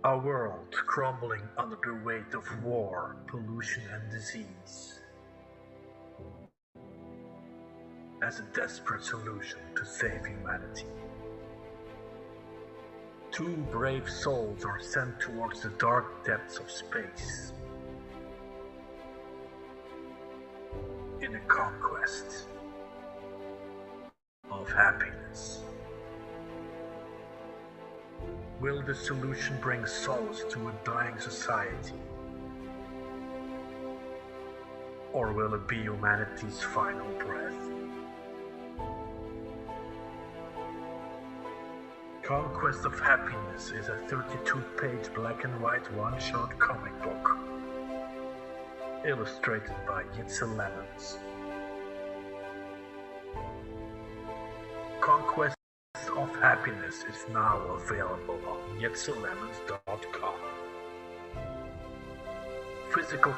A world crumbling under the weight of war, pollution and disease. As a desperate solution to save humanity. Two brave souls are sent towards the dark depths of space. In a conquest of happiness. Will the solution bring solace to a dying society? Or will it be humanity's final breath? Conquest of Happiness is a 32-page black and white one-shot comic book. Illustrated by Lemons. Conquest of Happiness is now available on yetsalemons.com. Physical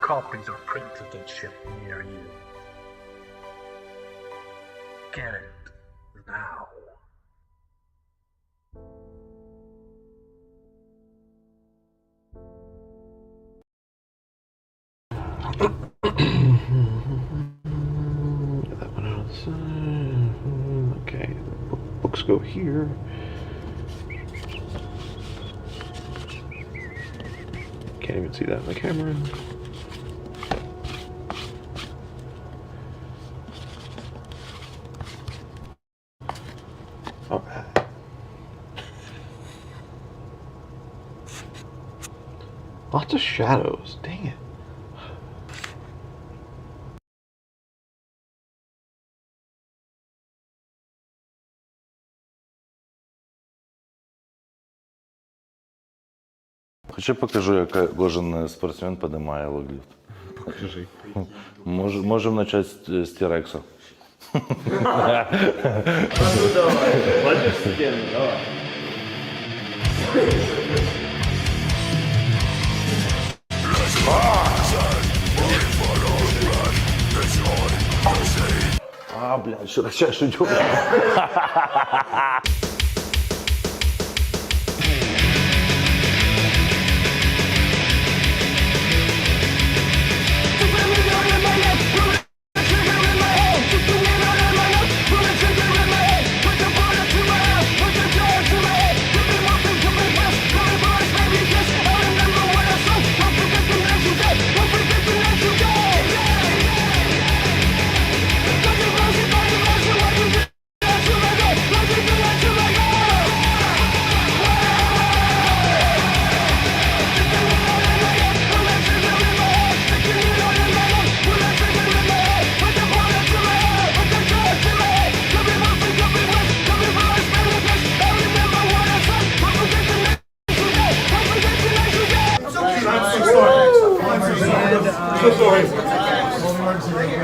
copies are printed and shipped near you. Get it now. That one out of the side. Okay, books go here. Can't even see that in the camera. All right. Lots of shadows. Dang it. Хоча покажу, як кожен спортсмен піднімає логліфт. Покажи. Можемо почати з T-Rex. Ну давай, бачиш стіну, давай. А, блядь, що так чашу идет?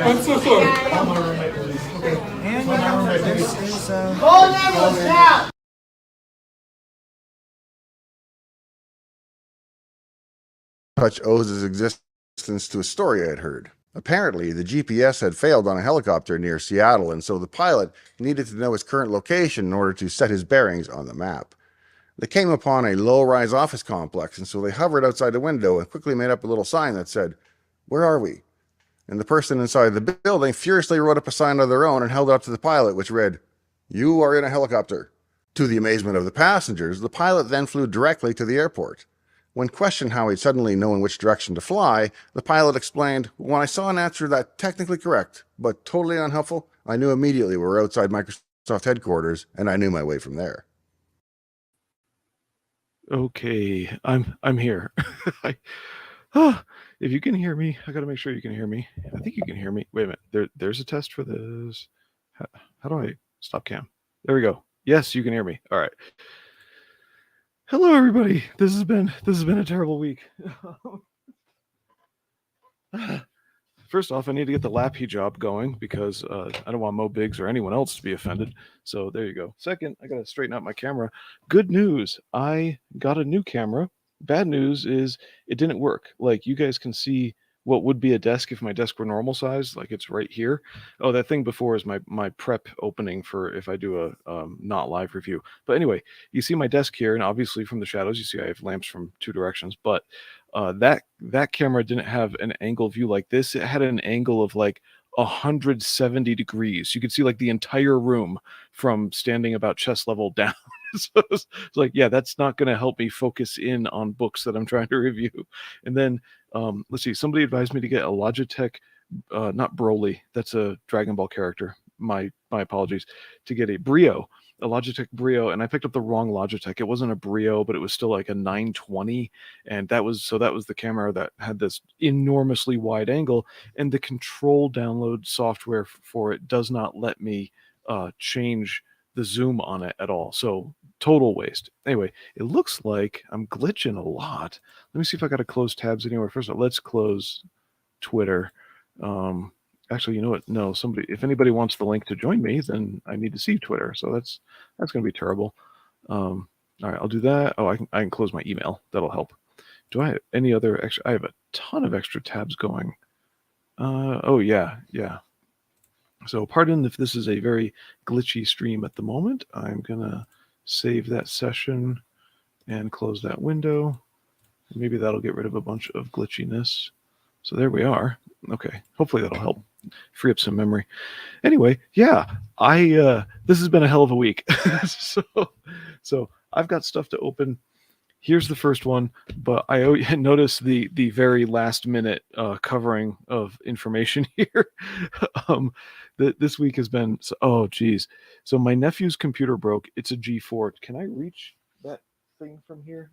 I'm so sorry. Call my roommate, please. Okay. And this is call an ambulance now! Hutch owes his existence to a story I had heard. Apparently, the GPS had failed on a helicopter near Seattle, and so the pilot needed to know his current location in order to set his bearings on the map. They came upon a low-rise office complex, and so they hovered outside the window and quickly made up a little sign that said, "Where are we?" And the person inside the building furiously wrote up a sign of their own and held it up to the pilot, which read, "You are in a helicopter." To the amazement of the passengers, the pilot then flew directly to the airport. When questioned how he'd suddenly known which direction to fly, the pilot explained, "When I saw an answer that technically correct, but totally unhelpful, I knew immediately we were outside Microsoft headquarters, and I knew my way from there." Okay, I'm here. If you can hear me, I gotta make sure you can hear me. I think you can hear me. Wait a minute. There's a test for this. How do I stop cam? There we go. Yes, you can hear me. All right. Hello, everybody. This has been a terrible week. First off, I need to get the lap hijab going because I don't want Mo Biggs or anyone else to be offended. So there you go. Second, I got to straighten out my camera. Good news, I got a new camera. Bad news is it didn't work. Like, you guys can see what would be a desk if my desk were normal size, like it's right here. Oh, that thing before is my prep opening for if I do a not live review. But anyway, you see my desk here, and obviously from the shadows, you see I have lamps from 2 directions. But that camera didn't have an angle view like this. It had an angle of like 170 degrees. You could see like the entire room from standing about chest level down. So it's like, yeah, that's not going to help me focus in on books that I'm trying to review. And then let's see, somebody advised me to get a Logitech, not Broly, that's a Dragon Ball character. My apologies. To get a Brio, a Logitech Brio, and I picked up the wrong Logitech. It wasn't a Brio, but it was still like a 920, and that was the camera that had this enormously wide angle, and the control download software for it does not let me change the zoom on it at all. So total waste. Anyway, it looks like I'm glitching a lot. Let me see if I got to close tabs anywhere. First of all, let's close Twitter. Actually, you know what? No, if anybody wants the link to join me, then I need to see Twitter. So that's going to be terrible. All right, I'll do that. Oh, I can close my email. That'll help. Do I have any other extra? I have a ton of extra tabs going. Oh yeah. So pardon if this is a very glitchy stream at the moment. I'm gonna save that session and close that window. Maybe that'll get rid of a bunch of glitchiness. So there we are. Okay, hopefully that'll help free up some memory. Anyway, yeah, this has been a hell of a week. so I've got stuff to open. Here's the first one, but I noticed the very last minute covering of information here. This week has been, oh geez. So my nephew's computer broke. It's a G4. Can I reach that thing from here?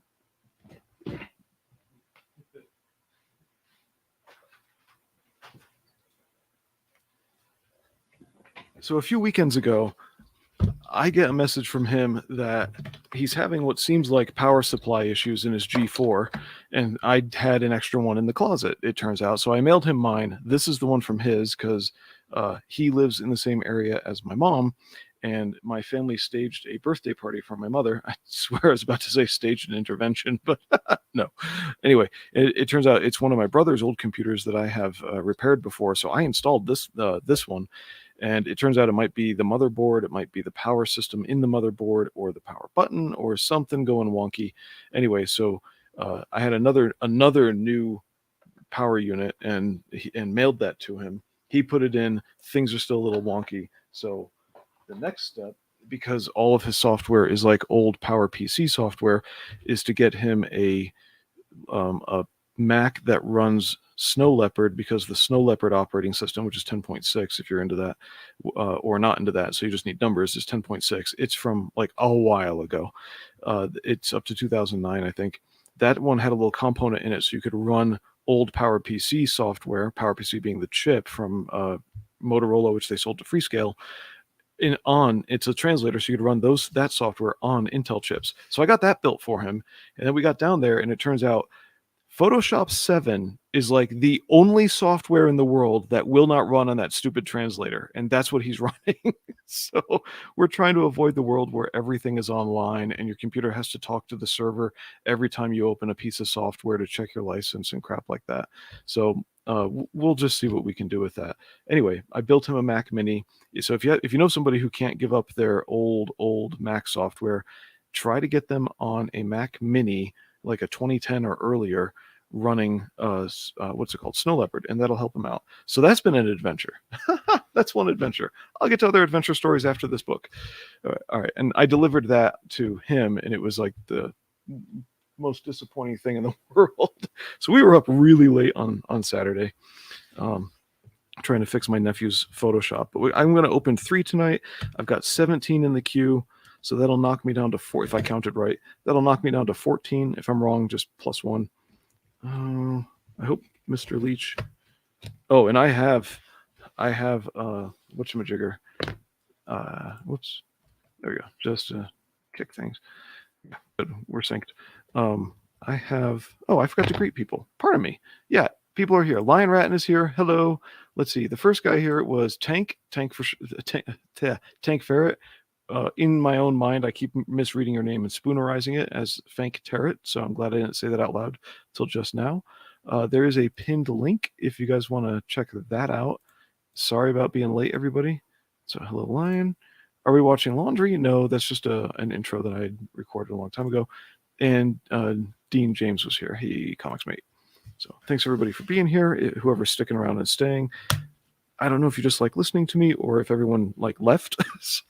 So a few weekends ago, I get a message from him that he's having what seems like power supply issues in his G4, and I had an extra one in the closet, it turns out. So I mailed him mine. This is the one from his because he lives in the same area as my mom, and my family staged a birthday party for my mother. I swear I was about to say staged an intervention, but no. Anyway, it turns out it's one of my brother's old computers that I have repaired before, so I installed this one. And it turns out it might be the motherboard, it might be the power system in the motherboard, or the power button, or something going wonky. Anyway, so I had another new power unit and mailed that to him. He put it in. Things are still a little wonky. So the next step, because all of his software is like old PowerPC software, is to get him a Mac that runs Snow Leopard, because the Snow Leopard operating system, which is 10.6, if you're into that, or not into that, so you just need numbers, is 10.6. It's from like a while ago. It's up to 2009, I think. That one had a little component in it, so you could run old PowerPC software, PowerPC being the chip from Motorola, which they sold to Freescale. It's a translator, so you could run that software on Intel chips. So I got that built for him, and then we got down there, and it turns out Photoshop 7 is like the only software in the world that will not run on that stupid translator, and that's what he's running. So we're trying to avoid the world where everything is online and your computer has to talk to the server every time you open a piece of software to check your license and crap like that. So we'll just see what we can do with that. Anyway, I built him a Mac Mini. So if you know somebody who can't give up their old Mac software, try to get them on a Mac Mini, like a 2010 or earlier, running what's it called, Snow Leopard, and that'll help them out. So that's been an adventure. That's one adventure. I'll get to other adventure stories after this book. All right, and I delivered that to him, and it was like the most disappointing thing in the world. So we were up really late on Saturday, trying to fix my nephew's Photoshop. But I'm going to open 3 tonight. I've got 17 in the queue. So that'll knock me down to 4, if I counted right. That'll knock me down to 14. If I'm wrong, just +1. I hope Mr. Leach. Oh, and I have whatchamajigger. Whoops. There we go. Just to kick things. Good. We're synced. I forgot to greet people. Pardon me. Yeah, people are here. Lion Ratton is here. Hello. Let's see. The first guy here was Tank Ferret. In my own mind, I keep misreading your name and spoonerizing it as Fank Terret, so I'm glad I didn't say that out loud till just now. There is a pinned link if you guys want to check that out. Sorry about being late, everybody. So, hello, Lion. Are we watching laundry? No, that's just an intro that I had recorded a long time ago. And Dean James was here. He comics mate. So thanks everybody for being here. Whoever's sticking around and staying. I don't know if you just like listening to me or if everyone like left. So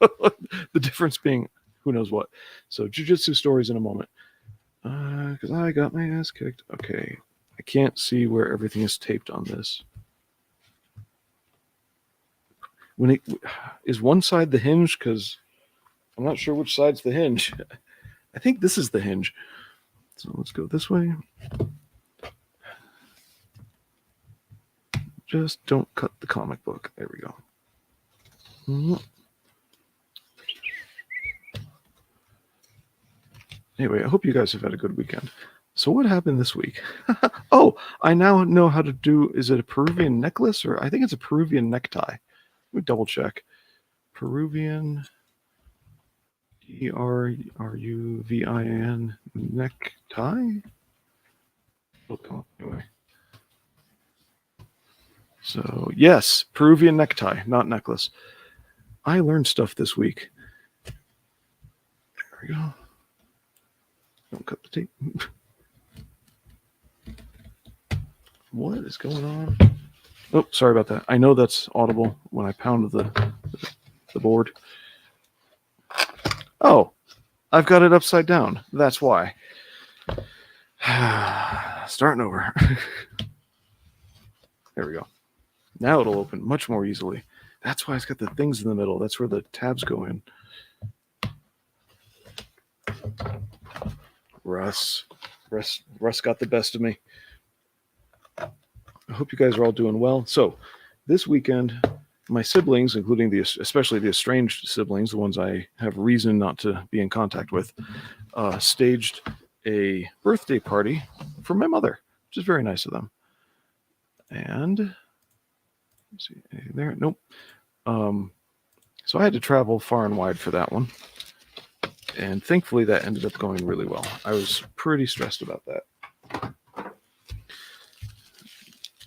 the difference being who knows what. So jujitsu stories in a moment. Because I got my ass kicked. Okay. I can't see where everything is taped on this. Is one side the hinge? Because I'm not sure which side's the hinge. I think this is the hinge. So let's go this way. Just don't cut the comic book. There we go. Anyway, I hope you guys have had a good weekend. So what happened this week? Oh, I now know how to do, is it a Peruvian necklace? Or I think it's a Peruvian necktie. Let me double check. Peruvian, Eruvin necktie? It'll come up anyway. So, yes, Peruvian necktie, not necklace. I learned stuff this week. There we go. Don't cut the tape. What is going on? Oh, sorry about that. I know that's audible when I pound the board. Oh, I've got it upside down. That's why. Starting over. There we go. Now it'll open much more easily. That's why it's got the things in the middle. That's where the tabs go in. Russ got the best of me. I hope you guys are all doing well. So this weekend, my siblings, including especially the estranged siblings, the ones I have reason not to be in contact with, staged a birthday party for my mother, which is very nice of them. And let's see, anything there? Nope. So I had to travel far and wide for that one. And thankfully that ended up going really well. I was pretty stressed about that.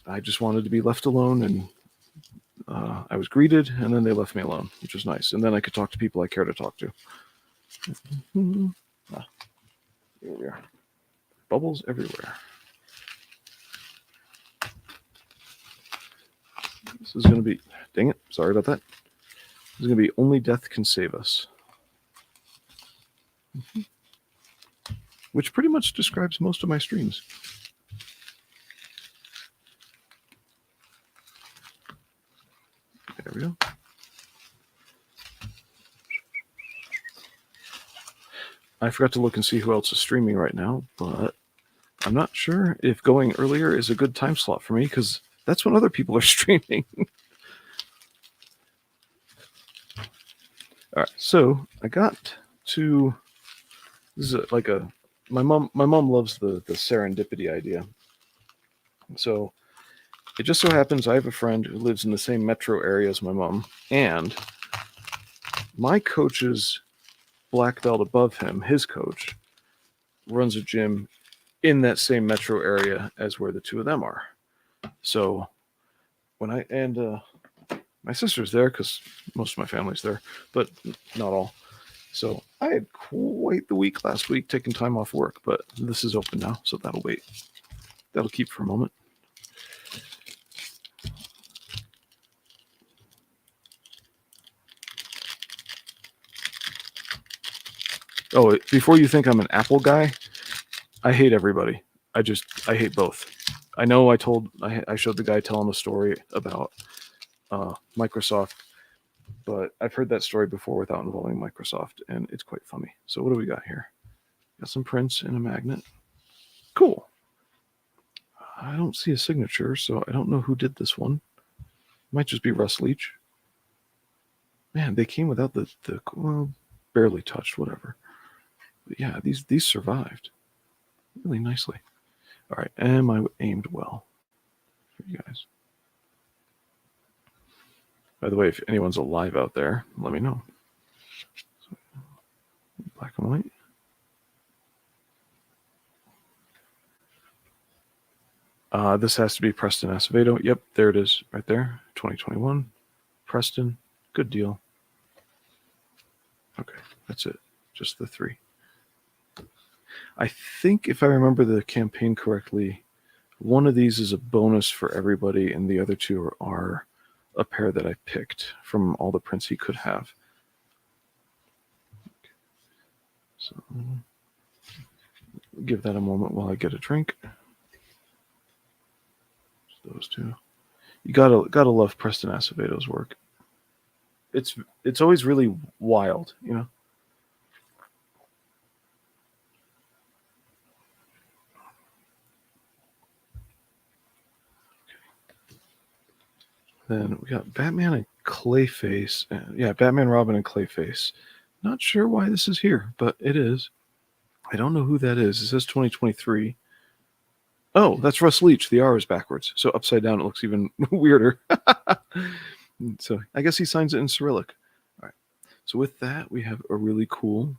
I just wanted to be left alone, and I was greeted, and then they left me alone, which was nice. And then I could talk to people I care to talk to. Here we are. Bubbles everywhere. This is going to be, dang it, sorry about that. This is going to be Only Death Can Save Us. Which pretty much describes most of my streams. There we go. I forgot to look and see who else is streaming right now, but I'm not sure if going earlier is a good time slot for me, because that's when other people are streaming. All right, so I got to, this is like a, my mom loves the serendipity idea. So it just so happens I have a friend who lives in the same metro area as my mom, and my coach's black belt above him, his coach, runs a gym in that same metro area as where the two of them are. So when my sister's there, because most of my family's there, but not all. So I had quite the week last week taking time off work, but this is open now, so that'll wait. That'll keep for a moment. Oh, before you think I'm an Apple guy, I hate everybody. I hate both. I know I showed the guy telling the story about Microsoft, but I've heard that story before without involving Microsoft, and it's quite funny. So what do we got here? Got some prints and a magnet. Cool. I don't see a signature, so I don't know who did this one. Might just be Russ Leach. Man, they came without the well, barely touched, whatever. But yeah, these survived really nicely. All right, am I aimed well for you guys? By the way, if anyone's alive out there, let me know. So, black and white. This has to be Preston Acevedo. Yep, there it is, right there. 2021. Preston. Good deal. Okay, that's it. Just the 3. I think if I remember the campaign correctly, one of these is a bonus for everybody, and the other 2 are a pair that I picked from all the prints he could have. So give that a moment while I get a drink. Just those 2. You gotta love Preston Acevedo's work. It's always really wild, you know. Then we got Batman and Clayface. Yeah, Batman, Robin, and Clayface. Not sure why this is here, but it is. I don't know who that is. It says 2023. Oh, that's Russ Leach. The R is backwards. So upside down, it looks even weirder. So I guess he signs it in Cyrillic. All right. So with that, we have a really cool,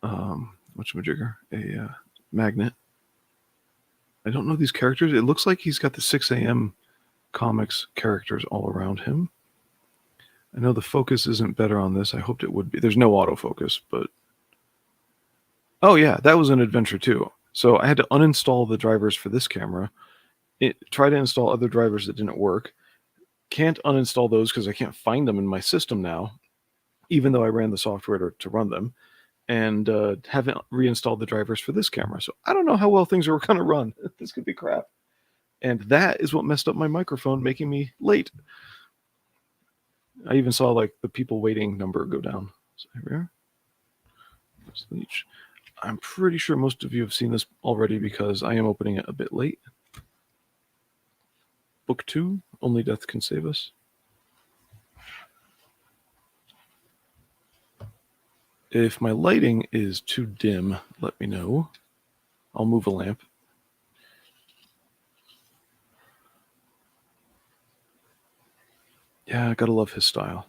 whatchamajigger, a magnet. I don't know these characters. It looks like he's got the 6 a.m. comics characters all around him. I know the focus isn't better on this. I hoped it would be. There's no autofocus, but... Oh, yeah, that was an adventure, too. So I had to uninstall the drivers for this camera. Try to install other drivers that didn't work. Can't uninstall those because I can't find them in my system now, even though I ran the software to run them. And haven't reinstalled the drivers for this camera. So I don't know how well things are going to run. This could be crap. And that is what messed up my microphone, making me late. I even saw like the people waiting number go down. So here we are. Leech. I'm pretty sure most of you have seen this already because I am opening it a bit late. Book 2, Only Death Can Save Us. If my lighting is too dim, let me know. I'll move a lamp. Yeah, I gotta love his style.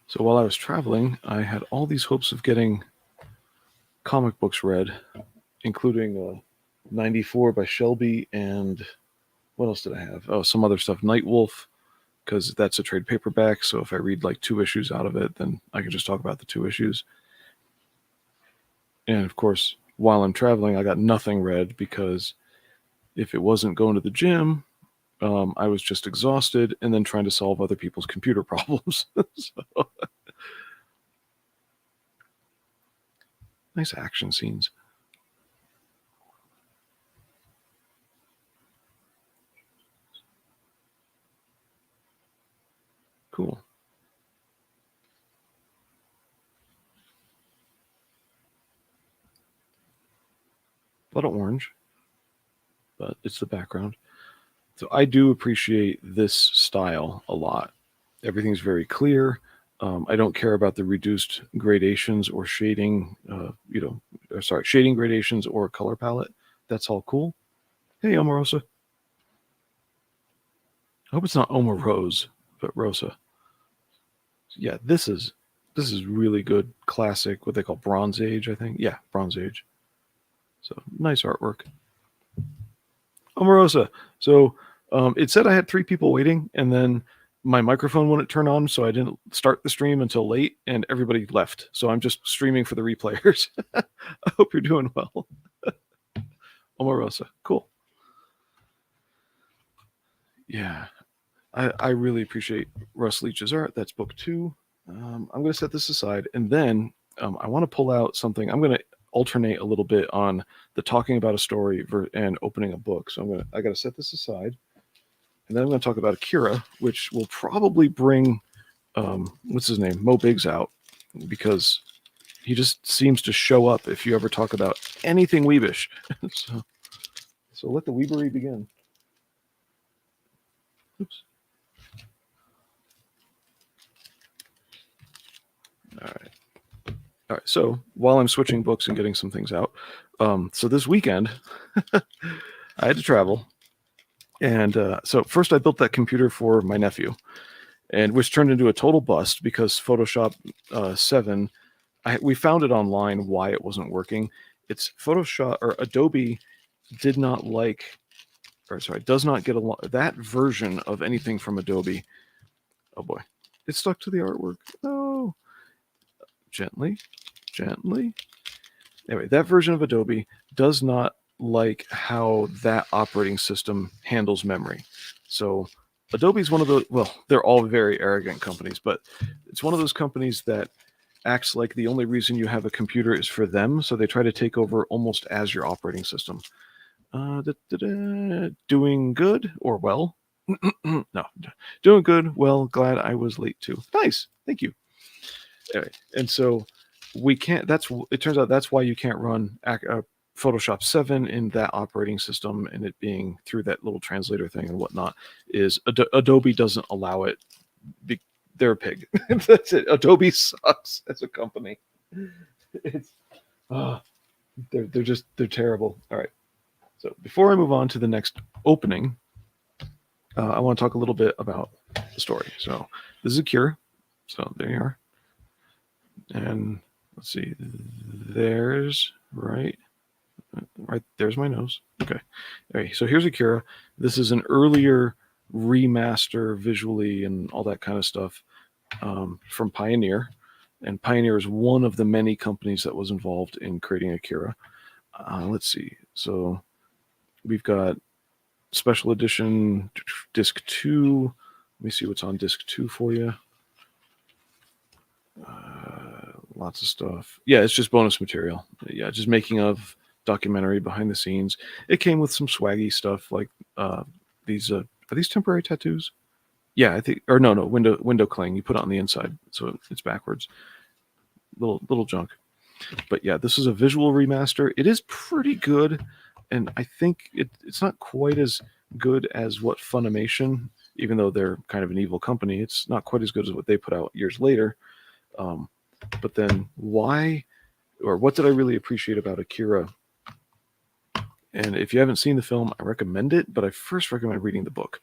So while I was traveling, I had all these hopes of getting comic books read, including 94 by Shelby and what else did I have? Oh, some other stuff. Nightwolf, because that's a trade paperback. So if I read like 2 issues out of it, then I can just talk about the 2 issues. And of course, while I'm traveling, I got nothing read because if it wasn't going to the gym, I was just exhausted and then trying to solve other people's computer problems. So, nice action scenes. Cool. A lot of orange, but it's the background. So I do appreciate this style a lot. Everything's very clear. I don't care about the reduced gradations or shading, shading gradations or color palette. That's all cool. Hey, Omarosa. I hope it's not Omarose, but Rosa. Yeah, this is really good classic, what they call Bronze Age, I think. Yeah, Bronze Age. So nice artwork. Omarosa. So it said I had 3 people waiting, and then my microphone wouldn't turn on, so I didn't start the stream until late, and everybody left. So I'm just streaming for the replayers. I hope you're doing well. Omarosa. Cool. Yeah. I really appreciate Russ Leach's art. That's book 2. I'm going to set this aside, and then I want to pull out something. I'm going to alternate a little bit on the talking about a story and opening a book. So I got to set this aside, and then I'm going to talk about Akira, which will probably bring what's his name, Mo Biggs out, because he just seems to show up if you ever talk about anything Weebish. so let the Weebery begin. Oops. All right. So while I'm switching books and getting some things out, so this weekend I had to travel, and so first I built that computer for my nephew, and which turned into a total bust because Photoshop 7 we found it online why it wasn't working. It's Photoshop or Adobe does not get along that version of anything from Adobe. Oh boy, it stuck to the artwork. Oh, gently. Anyway, that version of Adobe does not like how that operating system handles memory. So Adobe's one of those, well, they're all very arrogant companies, but it's one of those companies that acts like the only reason you have a computer is for them. So they try to take over almost as your operating system. Doing good or well? No, doing good. Well, glad I was late too. Nice. Thank you. Anyway, and so we can't, it turns out that's why you can't run Photoshop 7 in that operating system, and it being through that little translator thing and whatnot, is Adobe doesn't allow it. They're a pig. That's it. Adobe sucks as a company. It's they're terrible. All right. So before I move on to the next opening, I want to talk a little bit about the story. So this is Akira. So there you are. And let's see. There's right there's my nose. Okay. So here's Akira. This is an earlier remaster visually and all that kind of stuff from Pioneer. And Pioneer is one of the many companies that was involved in creating Akira. Let's see. So we've got special edition disc 2. Let me see what's on disc 2 for you. Lots of stuff. Yeah, it's just bonus material. Yeah, just making of documentary behind the scenes. It came with some swaggy stuff like these. Are these temporary tattoos? Yeah, I think. Or no, window cling. You put it on the inside, so it's backwards. Little junk. But yeah, this is a visual remaster. It is pretty good, and I think it's not quite as good as what Funimation, even though they're kind of an evil company, it's not quite as good as what they put out years later. But then what did I really appreciate about Akira? And if you haven't seen the film, I recommend it, but I first recommend reading the book.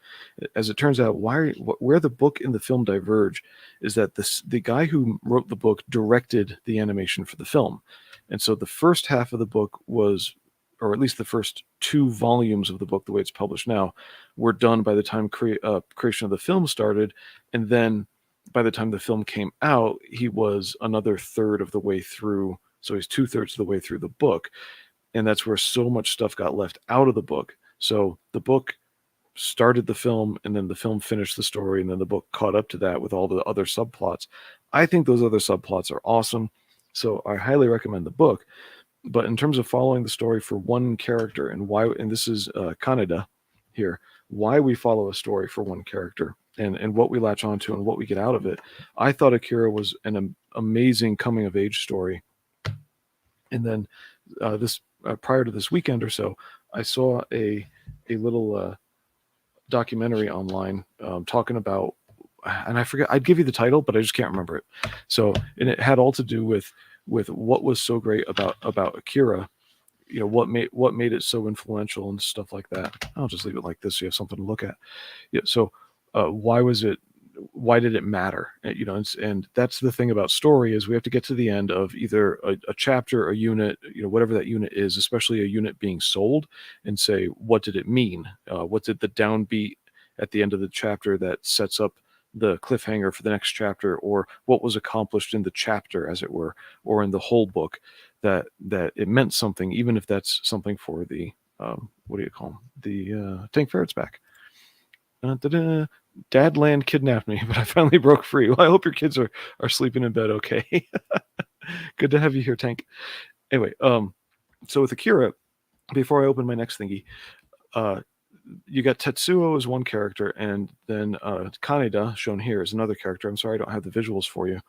As it turns out, where the book and the film diverge is that the guy who wrote the book directed the animation for the film. And so the first half of the book was, or at least the first 2 volumes of the book, the way it's published now, were done by the time creation of the film started. And then by the time the film came out, he was another third of the way through. So he's 2/3 of the way through the book. And that's where so much stuff got left out of the book. So the book started the film, and then the film finished the story, and then the book caught up to that with all the other subplots. I think those other subplots are awesome. So I highly recommend the book. But in terms of following the story for one character and why, and this is Kaneda here, why we follow a story for one character and what we latch onto and what we get out of it. I thought Akira was an amazing coming of age story. And then prior to this weekend or so, I saw a little documentary online talking about, and I forget, I'd give you the title, but I just can't remember it. So, and it had all to do with what was so great about Akira, what made it so influential and stuff like that. I'll just leave it like this so you have something to look at. Yeah. So why did it matter? And that's the thing about story, is we have to get to the end of either a chapter, a unit, whatever that unit is, especially a unit being sold, and say, what did it mean? What did the downbeat at the end of the chapter that sets up the cliffhanger for the next chapter, or what was accomplished in the chapter, as it were, or in the whole book, that it meant something, even if that's something for the what do you call them? The Tank Ferret's back. Dadland kidnapped me, but I finally broke free. Well, I hope your kids are sleeping in bed okay. Good to have you here, Tank. Anyway, so with Akira, before I open my next thingy, you got Tetsuo as one character, and then Kaneda, shown here, is another character. I'm sorry I don't have the visuals for you.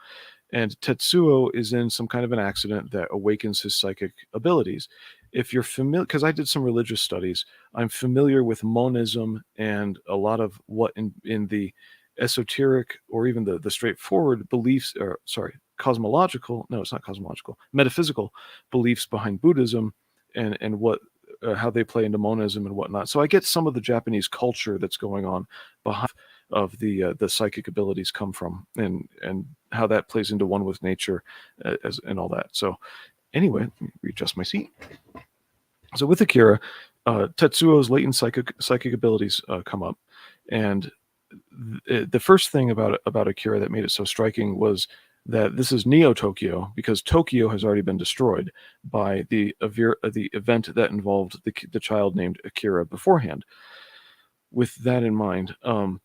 And Tetsuo is in some kind of an accident that awakens his psychic abilities. If you're familiar, because I did some religious studies, I'm familiar with monism and a lot of what in the esoteric, or even the straightforward beliefs, or cosmological, no, it's not cosmological, metaphysical beliefs behind Buddhism, and what how they play into monism and whatnot. So I get some of the Japanese culture that's going on behind of the psychic abilities come from, and how that plays into one with nature and all that. So anyway, let me readjust my seat. So with Akira, Tetsuo's latent psychic abilities come up, and the first thing about Akira that made it so striking was that this is Neo Tokyo, because Tokyo has already been destroyed by the event that involved the child named Akira beforehand. With that in mind,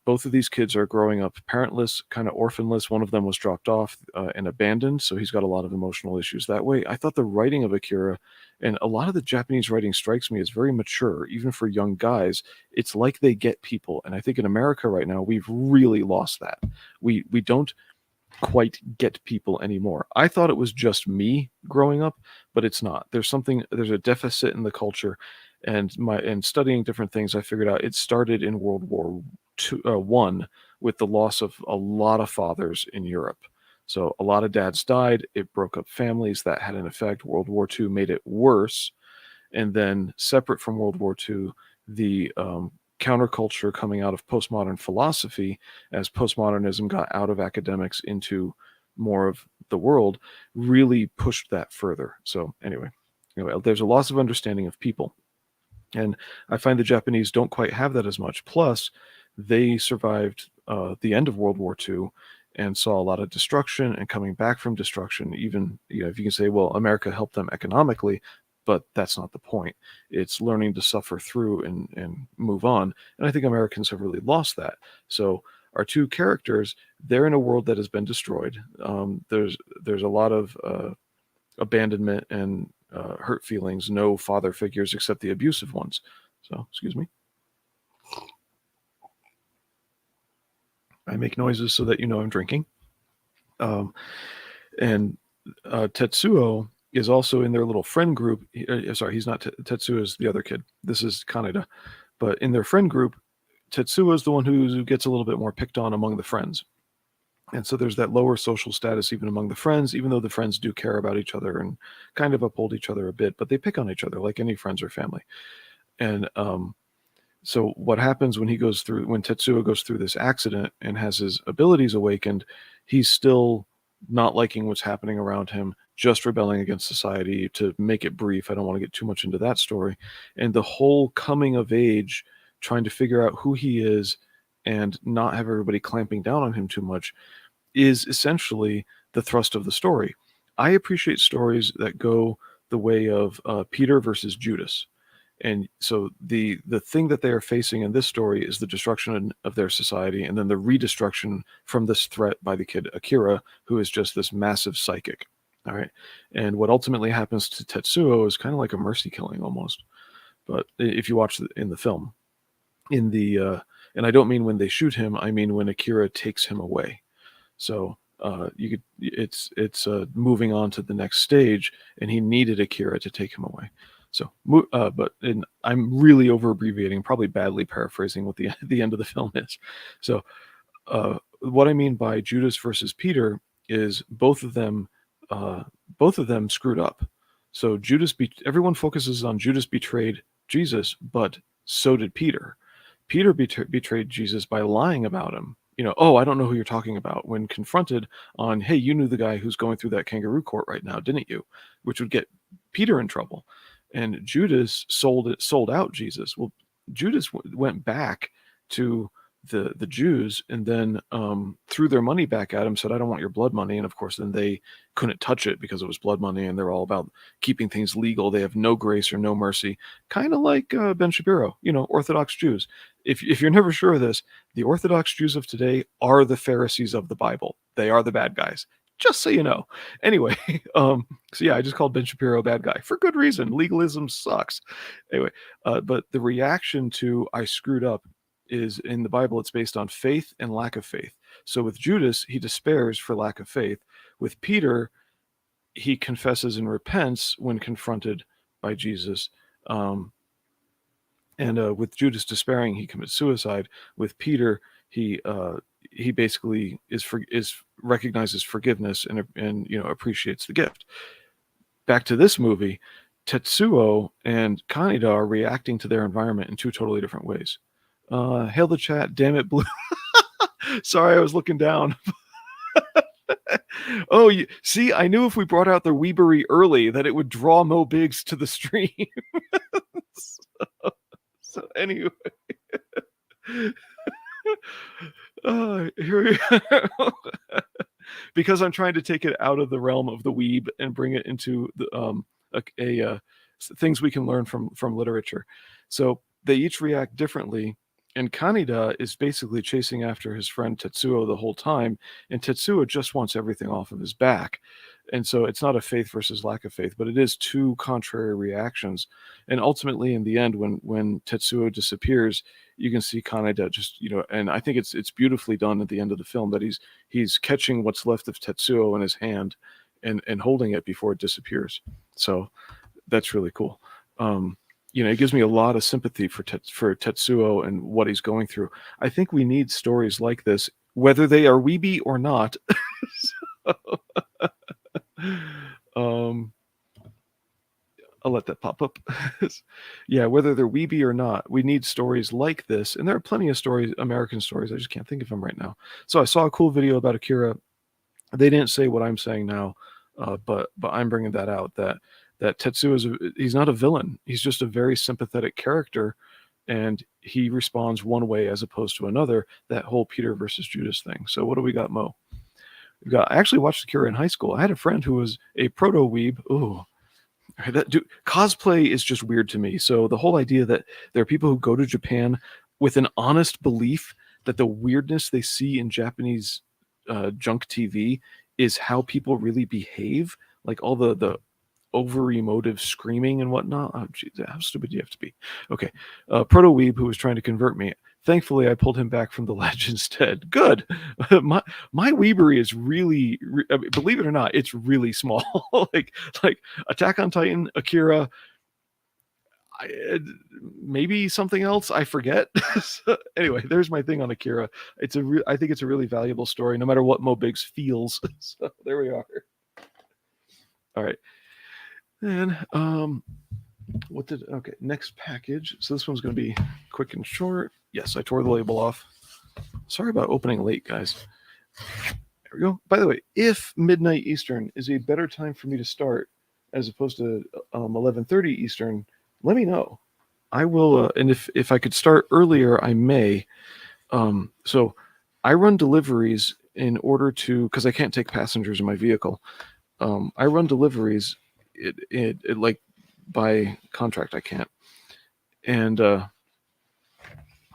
both of these kids are growing up parentless, kind of orphanless. One of them was dropped off and abandoned, so he's got a lot of emotional issues that way. I thought the writing of Akira, and a lot of the Japanese writing strikes me as very mature, even for young guys. It's like they get people, and I think in America right now, we've really lost that. We don't quite get people anymore. I thought it was just me growing up, but it's not. There's a deficit in the culture. And studying different things, I figured out it started in World War I with the loss of a lot of fathers in Europe. So a lot of dads died. It broke up families. That had an effect. World War II made it worse. And then separate from World War II, the counterculture coming out of postmodern philosophy, as postmodernism got out of academics into more of the world, really pushed that further. So anyway, there's a loss of understanding of people. And I find the Japanese don't quite have that as much. Plus, they survived the end of World War II and saw a lot of destruction and coming back from destruction. Even, if you can say, well, America helped them economically, but that's not the point. It's learning to suffer through and move on. And I think Americans have really lost that. So our two characters, they're in a world that has been destroyed. There's a lot of abandonment and hurt feelings, no father figures except the abusive ones. So, excuse me. I make noises so that you know I'm drinking. And Tetsuo is also in their little friend group. Sorry, he's not. Tetsuo is the other kid. This is Kaneda. But in their friend group, Tetsuo is the one who gets a little bit more picked on among the friends. And so there's that lower social status even among the friends, even though the friends do care about each other and kind of uphold each other a bit, but they pick on each other like any friends or family. And so what happens when Tetsuo goes through this accident and has his abilities awakened, he's still not liking what's happening around him, just rebelling against society. To make it brief, I don't want to get too much into that story. And the whole coming of age, trying to figure out who he is and not have everybody clamping down on him too much, is essentially the thrust of the story. I appreciate stories that go the way of Peter versus Judas. And so the thing that they are facing in this story is the destruction of their society, and then the redestruction from this threat by the kid Akira, who is just this massive psychic. All right. And what ultimately happens to Tetsuo is kind of like a mercy killing almost. But if you watch in the film, and I don't mean when they shoot him, I mean when Akira takes him away. So it's moving on to the next stage, and he needed Akira to take him away. So, I'm really over abbreviating, probably badly paraphrasing what the end of the film is. So, what I mean by Judas versus Peter is both of them screwed up. So everyone focuses on Judas betrayed Jesus, but so did Peter. Peter betrayed Jesus by lying about him. Oh, I don't know who you're talking about, when confronted on, hey, you knew the guy who's going through that kangaroo court right now, didn't you? Which would get Peter in trouble. And Judas sold out Jesus. Well, Judas went back to the Jews and then threw their money back at him, said, I don't want your blood money. And of course, then they couldn't touch it because it was blood money, and they're all about keeping things legal. They have no grace or no mercy, kind of like Ben Shapiro, Orthodox Jews. If you're never sure of this, the Orthodox Jews of today are the Pharisees of the Bible. They are the bad guys. Just so you know. Anyway, so yeah, I just called Ben Shapiro a bad guy for good reason. Legalism sucks. Anyway, but the reaction to I screwed up is, in the Bible, it's based on faith and lack of faith. So with Judas, he despairs for lack of faith. With Peter, he confesses and repents when confronted by Jesus. And with Judas despairing, he commits suicide. With Peter, he basically recognizes forgiveness and appreciates the gift. Back to this movie, Tetsuo and Kaneda are reacting to their environment in two totally different ways. Hail the chat, damn it, Blue. Sorry, I was looking down. Oh, you see, I knew if we brought out the Weebery early that it would draw Mo Biggs to the stream. so anyway. Here we go. Because I'm trying to take it out of the realm of the weeb and bring it into the things we can learn from literature. So they each react differently, and Kaneda is basically chasing after his friend Tetsuo the whole time, and Tetsuo just wants everything off of his back. And so it's not a faith versus lack of faith, but it is two contrary reactions. And ultimately, in the end, when Tetsuo disappears, you can see Kaneda just, and I think it's beautifully done at the end of the film that he's catching what's left of Tetsuo in his hand and holding it before it disappears. So that's really cool. It gives me a lot of sympathy for Tetsuo and what he's going through. I think we need stories like this, whether they are weeby or not. I'll let that pop up. Yeah, whether they're weeby or not, we need stories like this. And there are plenty of stories, American stories. I just can't think of them right now. So I saw a cool video about Akira. They didn't say what I'm saying now, but I'm bringing that out, that Tetsuo he's not a villain. He's just a very sympathetic character, and he responds one way as opposed to another, that whole Peter versus Judas thing. So what do we got, Mo? I actually watched Akira in high school. I had a friend who was a proto-weeb. Ooh. Cosplay is just weird to me. So the whole idea that there are people who go to Japan with an honest belief that the weirdness they see in Japanese junk TV is how people really behave, like all the over emotive screaming and whatnot. Oh, geez, how stupid do you have to be? Okay, proto-weeb who was trying to convert me. Thankfully, I pulled him back from the ledge instead. Good. My weebery is really, believe it or not, it's really small. like Attack on Titan, Akira, maybe something else, I forget. So, anyway, there's my thing on Akira. I think it's a really valuable story, no matter what Mo Biggs feels. So there we are. All right. And okay, next package. So this one's going to be quick and short. Yes, I tore the label off. Sorry about opening late, guys. There we go. By the way, if midnight Eastern is a better time for me to start as opposed to 11:30 Eastern, let me know. I will, and if I could start earlier, I may. So I run deliveries in order to, because I can't take passengers in my vehicle. I run deliveries. It like by contract I can't, and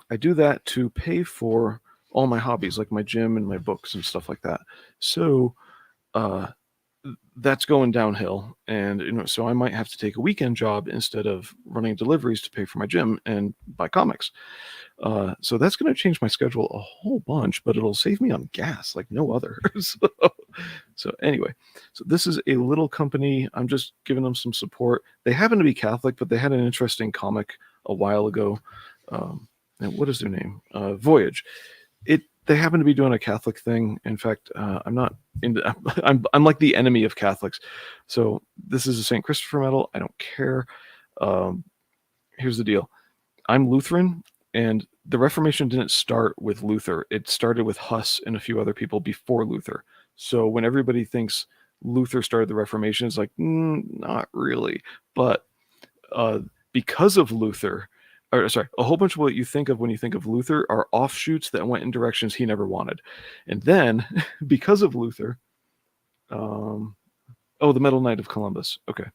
I do that to pay for all my hobbies, like my gym and my books and stuff like that. So that's going downhill, and so I might have to take a weekend job instead of running deliveries to pay for my gym and buy comics. So that's going to change my schedule a whole bunch, but it'll save me on gas like no other. So anyway, so this is a little company. I'm just giving them some support. They happen to be Catholic, but they had an interesting comic a while ago. And what is their name? Voyage. They happen to be doing a Catholic thing. In fact, I'm not into. I'm like the enemy of Catholics. So this is a St. Christopher medal. I don't care. Here's the deal. I'm Lutheran, and the Reformation didn't start with Luther. It started with Huss and a few other people before Luther. So when everybody thinks Luther started the Reformation, it's like, not really. But because of Luther, a whole bunch of what you think of when you think of Luther are offshoots that went in directions he never wanted. And then, because of Luther, the Metal Knight of Columbus. Okay.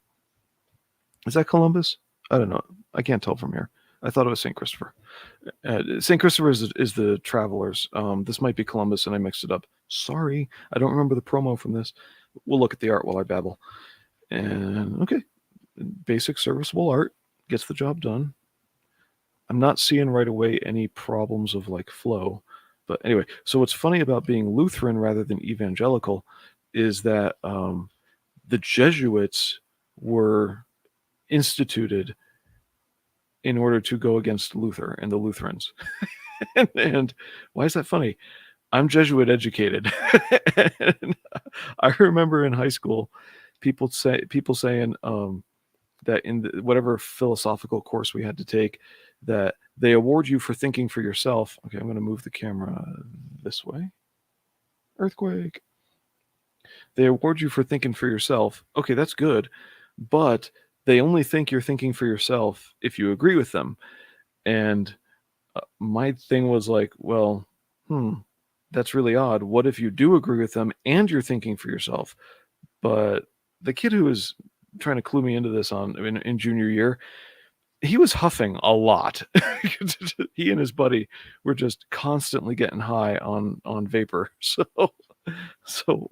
Is that Columbus? I don't know. I can't tell from here. I thought it was St. Christopher. St. Christopher is the Travelers. This might be Columbus, and I mixed it up. Sorry. I don't remember the promo from this. We'll look at the art while I babble. And, okay. Basic serviceable art. Gets the job done. I'm not seeing right away any problems of like flow. But anyway, so what's funny about being Lutheran rather than evangelical is that the Jesuits were instituted in order to go against Luther and the Lutherans. and why is that funny? I'm Jesuit educated. And I remember in high school, people saying that in whatever philosophical course we had to take, that they award you for thinking for yourself. Okay, I'm going to move the camera this way. Earthquake. They award you for thinking for yourself. Okay, that's good, but they only think you're thinking for yourself if you agree with them. And my thing was like, well, that's really odd. What if you do agree with them and you're thinking for yourself? But the kid who was trying to clue me into this in junior year, he was huffing a lot. He and his buddy were just constantly getting high on vapor. So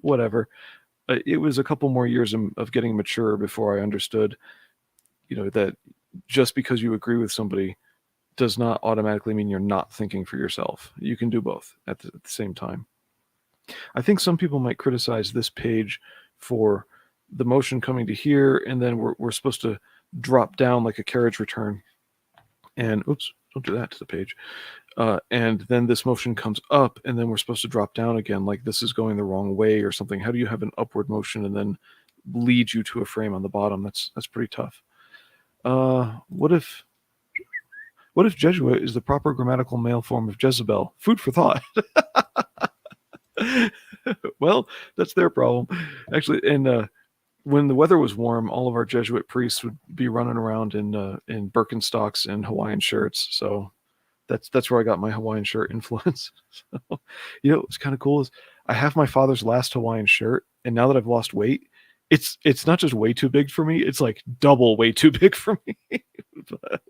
whatever. It was a couple more years of getting mature before I understood, that just because you agree with somebody does not automatically mean you're not thinking for yourself. You can do both at the same time. I think some people might criticize this page for the motion coming to here, and then we're supposed to drop down like a carriage return. And oops, don't do that to the page. And then this motion comes up, and then we're supposed to drop down again, like this is going the wrong way or something. How do you have an upward motion and then lead you to a frame on the bottom? That's pretty tough. What if Jesuit is the proper grammatical male form of Jezebel? Food for thought. Well, that's their problem, actually. And when the weather was warm, all of our Jesuit priests would be running around in Birkenstocks and Hawaiian shirts. So that's where I got my Hawaiian shirt influence. So, what's kind of cool is I have my father's last Hawaiian shirt, and now that I've lost weight, it's not just way too big for me; it's like double way too big for me. But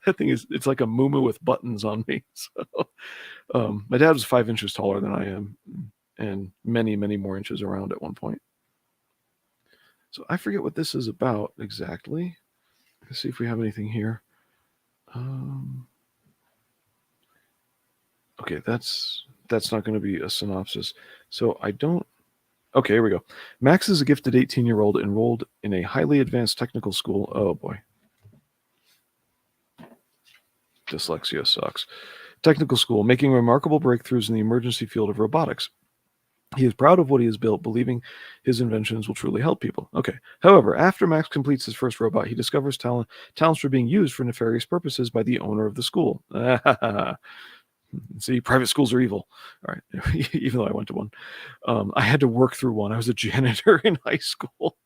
that thing it's like a muumuu with buttons on me. So my dad was 5 inches taller than I am, and many, many more inches around at one point. So I forget what this is about exactly. Let's see if we have anything here. Okay, that's not going to be a synopsis. So I don't. Okay, here we go. Max is a gifted 18-year-old enrolled in a highly advanced technical school. Oh boy. Dyslexia sucks. Technical school, making remarkable breakthroughs in the emergency field of robotics. He is proud of what he has built, believing his inventions will truly help people. Okay. However, after Max completes his first robot, he discovers talents are being used for nefarious purposes by the owner of the school. See, private schools are evil. All right. Even though I went to one. I had to work through one. I was a janitor in high school.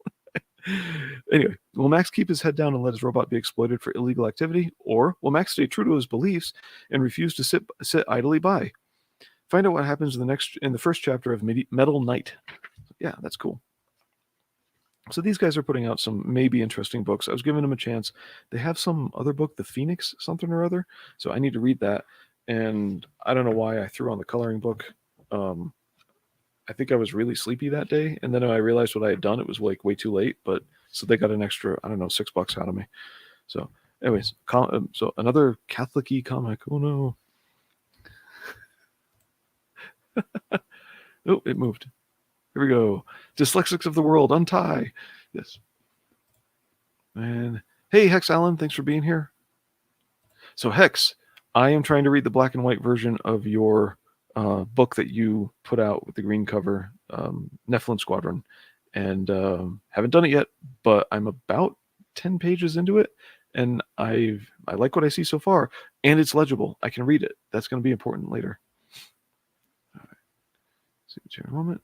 Anyway, will Max keep his head down and let his robot be exploited for illegal activity? Or will Max stay true to his beliefs and refuse to sit idly by? Find out what happens in the first chapter of Metal Knight. Yeah, that's cool. So these guys are putting out some maybe interesting books. I was giving them a chance. They have some other book, The Phoenix something or other. So I need to read that. And I don't know why I threw on the coloring book. I think I was really sleepy that day. And then I realized what I had done. It was like way too late. But so they got an extra, I don't know, $6 out of me. So anyways, so another Catholic-y comic. Oh no. Oh, it moved. Here we go. Dyslexics of the world, untie. Yes. And hey, Hex Allen, thanks for being here. So Hex, I am trying to read the black and white version of your book that you put out with the green cover, Nephilim Squadron, and haven't done it yet, but I'm about 10 pages into it, and I like what I see so far, and it's legible. I can read it. That's going to be important later. All right. See what's here in a moment.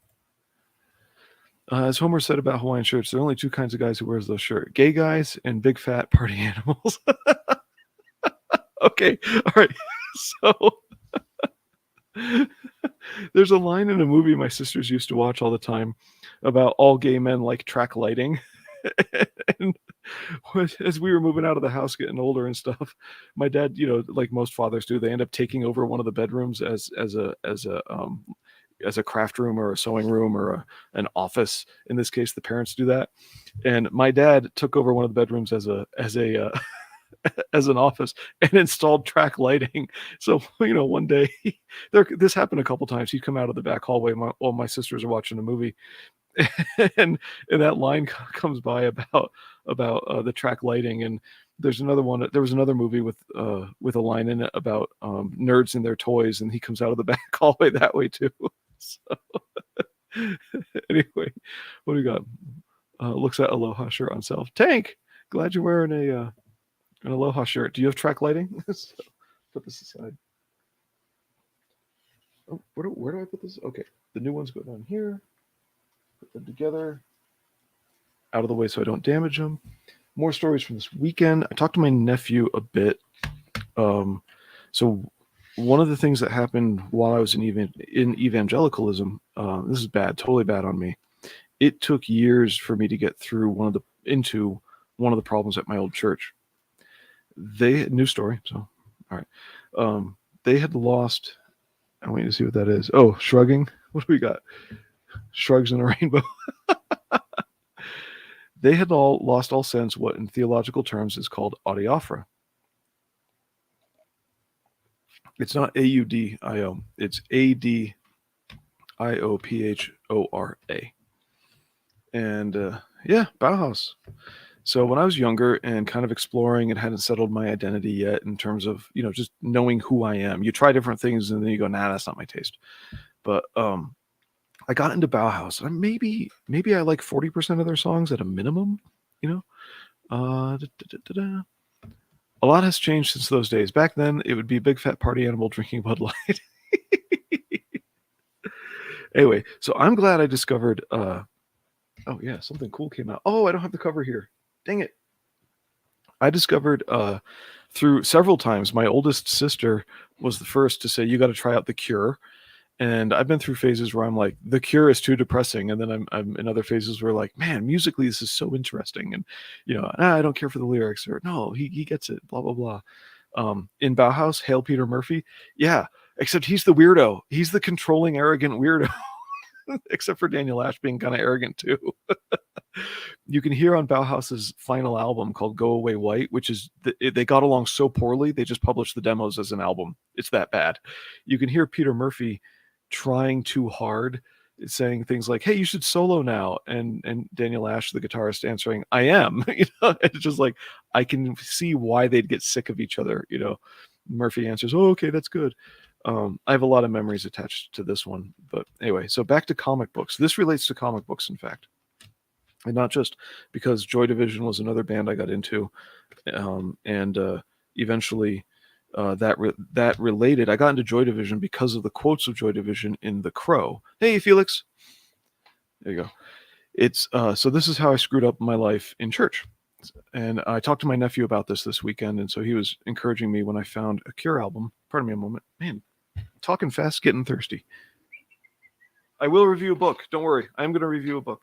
As Homer said about Hawaiian shirts, there are only two kinds of guys who wears those shirts: gay guys and big fat party animals. Okay, all right. So there's a line in a movie my sisters used to watch all the time about all gay men like track lighting. And as we were moving out of the house, getting older and stuff, my dad, like most fathers do, they end up taking over one of the bedrooms as a craft room or a sewing room or an office. In this case, the parents do that. And my dad took over one of the bedrooms as an office and installed track lighting. So, one day this happened a couple times. He'd come out of the back hallway while my sisters are watching a movie. And that line comes by about the track lighting. And there's another one. There was another movie with a line in it about nerds and their toys. And he comes out of the back hallway that way too. So anyway, what do we got? Looks at Aloha shirt on self. Tank, glad you're wearing an Aloha shirt. Do you have track lighting? So, put this aside. Oh, where do I put this? Okay, the new ones go down here. Put them together. Out of the way so I don't damage them. More stories from this weekend. I talked to my nephew a bit. So one of the things that happened while I was in evangelicalism, this is bad, totally bad on me. It took years for me to get through into one of the problems at my old church. New story, so all right. They had lost. I'm waiting to see what that is. Oh, shrugging. What do we got? Shrugs in a rainbow. They had all lost all sense what in theological terms is called adiaphora. It's not AUDIO. It's ADIOPHORA. And yeah, Bauhaus. So when I was younger and kind of exploring and hadn't settled my identity yet in terms of, just knowing who I am, you try different things and then you go, nah, that's not my taste. But I got into Bauhaus. And maybe I like 40% of their songs at a minimum, A lot has changed since those days. Back then, it would be a big fat party animal drinking Bud Light. Anyway, so I'm glad I discovered... oh, yeah, something cool came out. Oh, I don't have the cover here. Dang it. I discovered through several times, my oldest sister was the first to say, you got to try out The Cure. And I've been through phases where I'm like, The Cure is too depressing. And then I'm in other phases where like, man, musically, this is so interesting. And, I don't care for the lyrics, or no, he gets it, blah, blah, blah. In Bauhaus, Hail Peter Murphy. Yeah, except he's the weirdo. He's the controlling, arrogant weirdo. Except for Daniel Ash being kind of arrogant too. You can hear on Bauhaus's final album called Go Away White, which is, they got along so poorly, they just published the demos as an album. It's that bad. You can hear Peter Murphy trying too hard, saying things like, hey, you should solo now. And Daniel Ash, the guitarist, answering, I am. It's just like, I can see why they'd get sick of each other. Murphy answers, oh, okay, that's good. I have a lot of memories attached to this one. But anyway, so back to comic books. This relates to comic books, in fact. And not just because Joy Division was another band I got into. Eventually that related. I got into Joy Division because of the quotes of Joy Division in The Crow. Hey, Felix. There you go. It's so this is how I screwed up my life in church. And I talked to my nephew about this weekend, and so he was encouraging me when I found a Cure album. Pardon me a moment. Man, talking fast, getting thirsty. I will review a book. Don't worry. I'm going to review a book.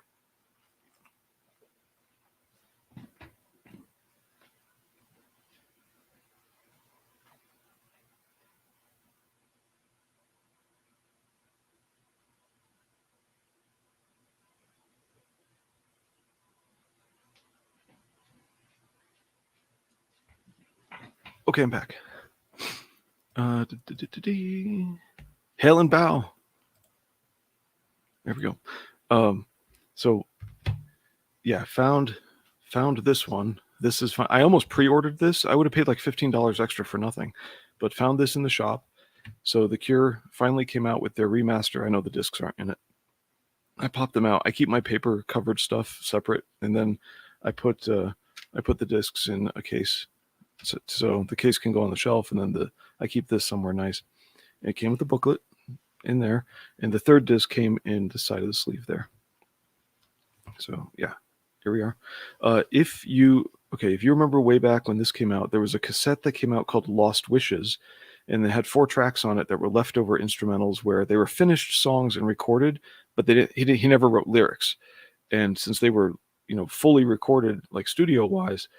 Okay, I'm back. Hail and bow. There we go. So yeah, found this one. This is fine. I almost pre-ordered this. I would have paid like $15 extra for nothing, but found this in the shop. So The Cure finally came out with their remaster. I know the discs aren't in it. I popped them out. I keep my paper covered stuff separate, and then I put the discs in a case. So the case can go on the shelf, and then I keep this somewhere nice. It came with a booklet in there, and the third disc came in the side of the sleeve there. So yeah, here we are. If you remember way back when this came out, there was a cassette that came out called Lost Wishes, and they had 4 tracks on it that were leftover instrumentals where they were finished songs and recorded, but he never wrote lyrics. And since they were fully recorded like studio wise,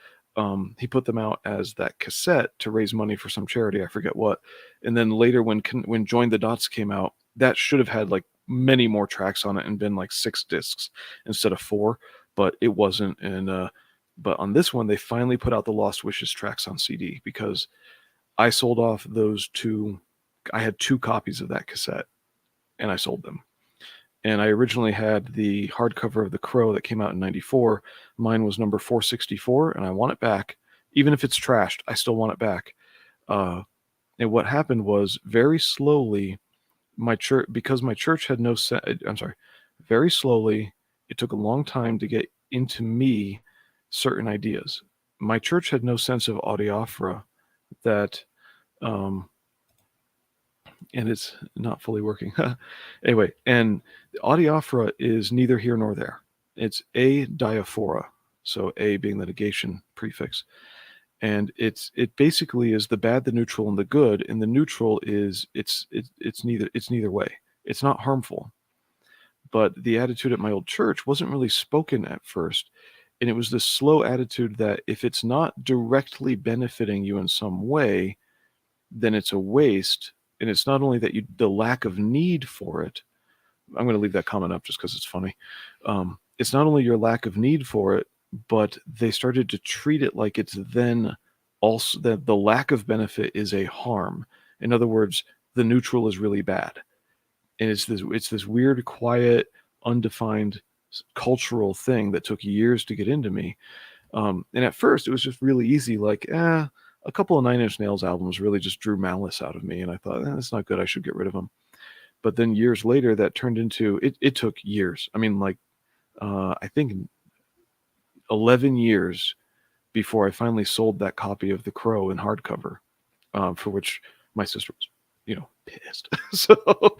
he put them out as that cassette to raise money for some charity. I forget what. And then later when Join the Dots came out, that should have had like many more tracks on it and been like 6 discs instead of 4, but it wasn't. And but on this one, they finally put out the Lost Wishes tracks on CD because I sold off those 2. I had 2 copies of that cassette and I sold them. And I originally had the hardcover of The Crow that came out in 94. Mine was number 464, and I want it back. Even if it's trashed, I still want it back. And what happened was, very slowly, because my church had no very slowly, it took a long time to get into me certain ideas. My church had no sense of audiophora that, and it's not fully working. Anyway, and the Audiophora is neither here nor there. It's a diaphora, so a being the negation prefix, and it basically is the bad, the neutral, and the good. And the neutral is it's neither way. It's not harmful. But the attitude at my old church wasn't really spoken at first, and it was this slow attitude that if it's not directly benefiting you in some way, then it's a waste. And it's not only that the lack of need for it. I'm going to leave that comment up just because it's funny. It's not only your lack of need for it, but they started to treat it like it's then also that the lack of benefit is a harm. In other words, the neutral is really bad. And it's this weird, quiet, undefined cultural thing that took years to get into me. And at first, it was just really easy. Like, a couple of Nine Inch Nails albums really just drew malice out of me. And I thought, that's not good. I should get rid of them. But then years later, that turned into, it took years. I mean, like, I think 11 years before I finally sold that copy of The Crow in hardcover, for which my sister was, pissed. So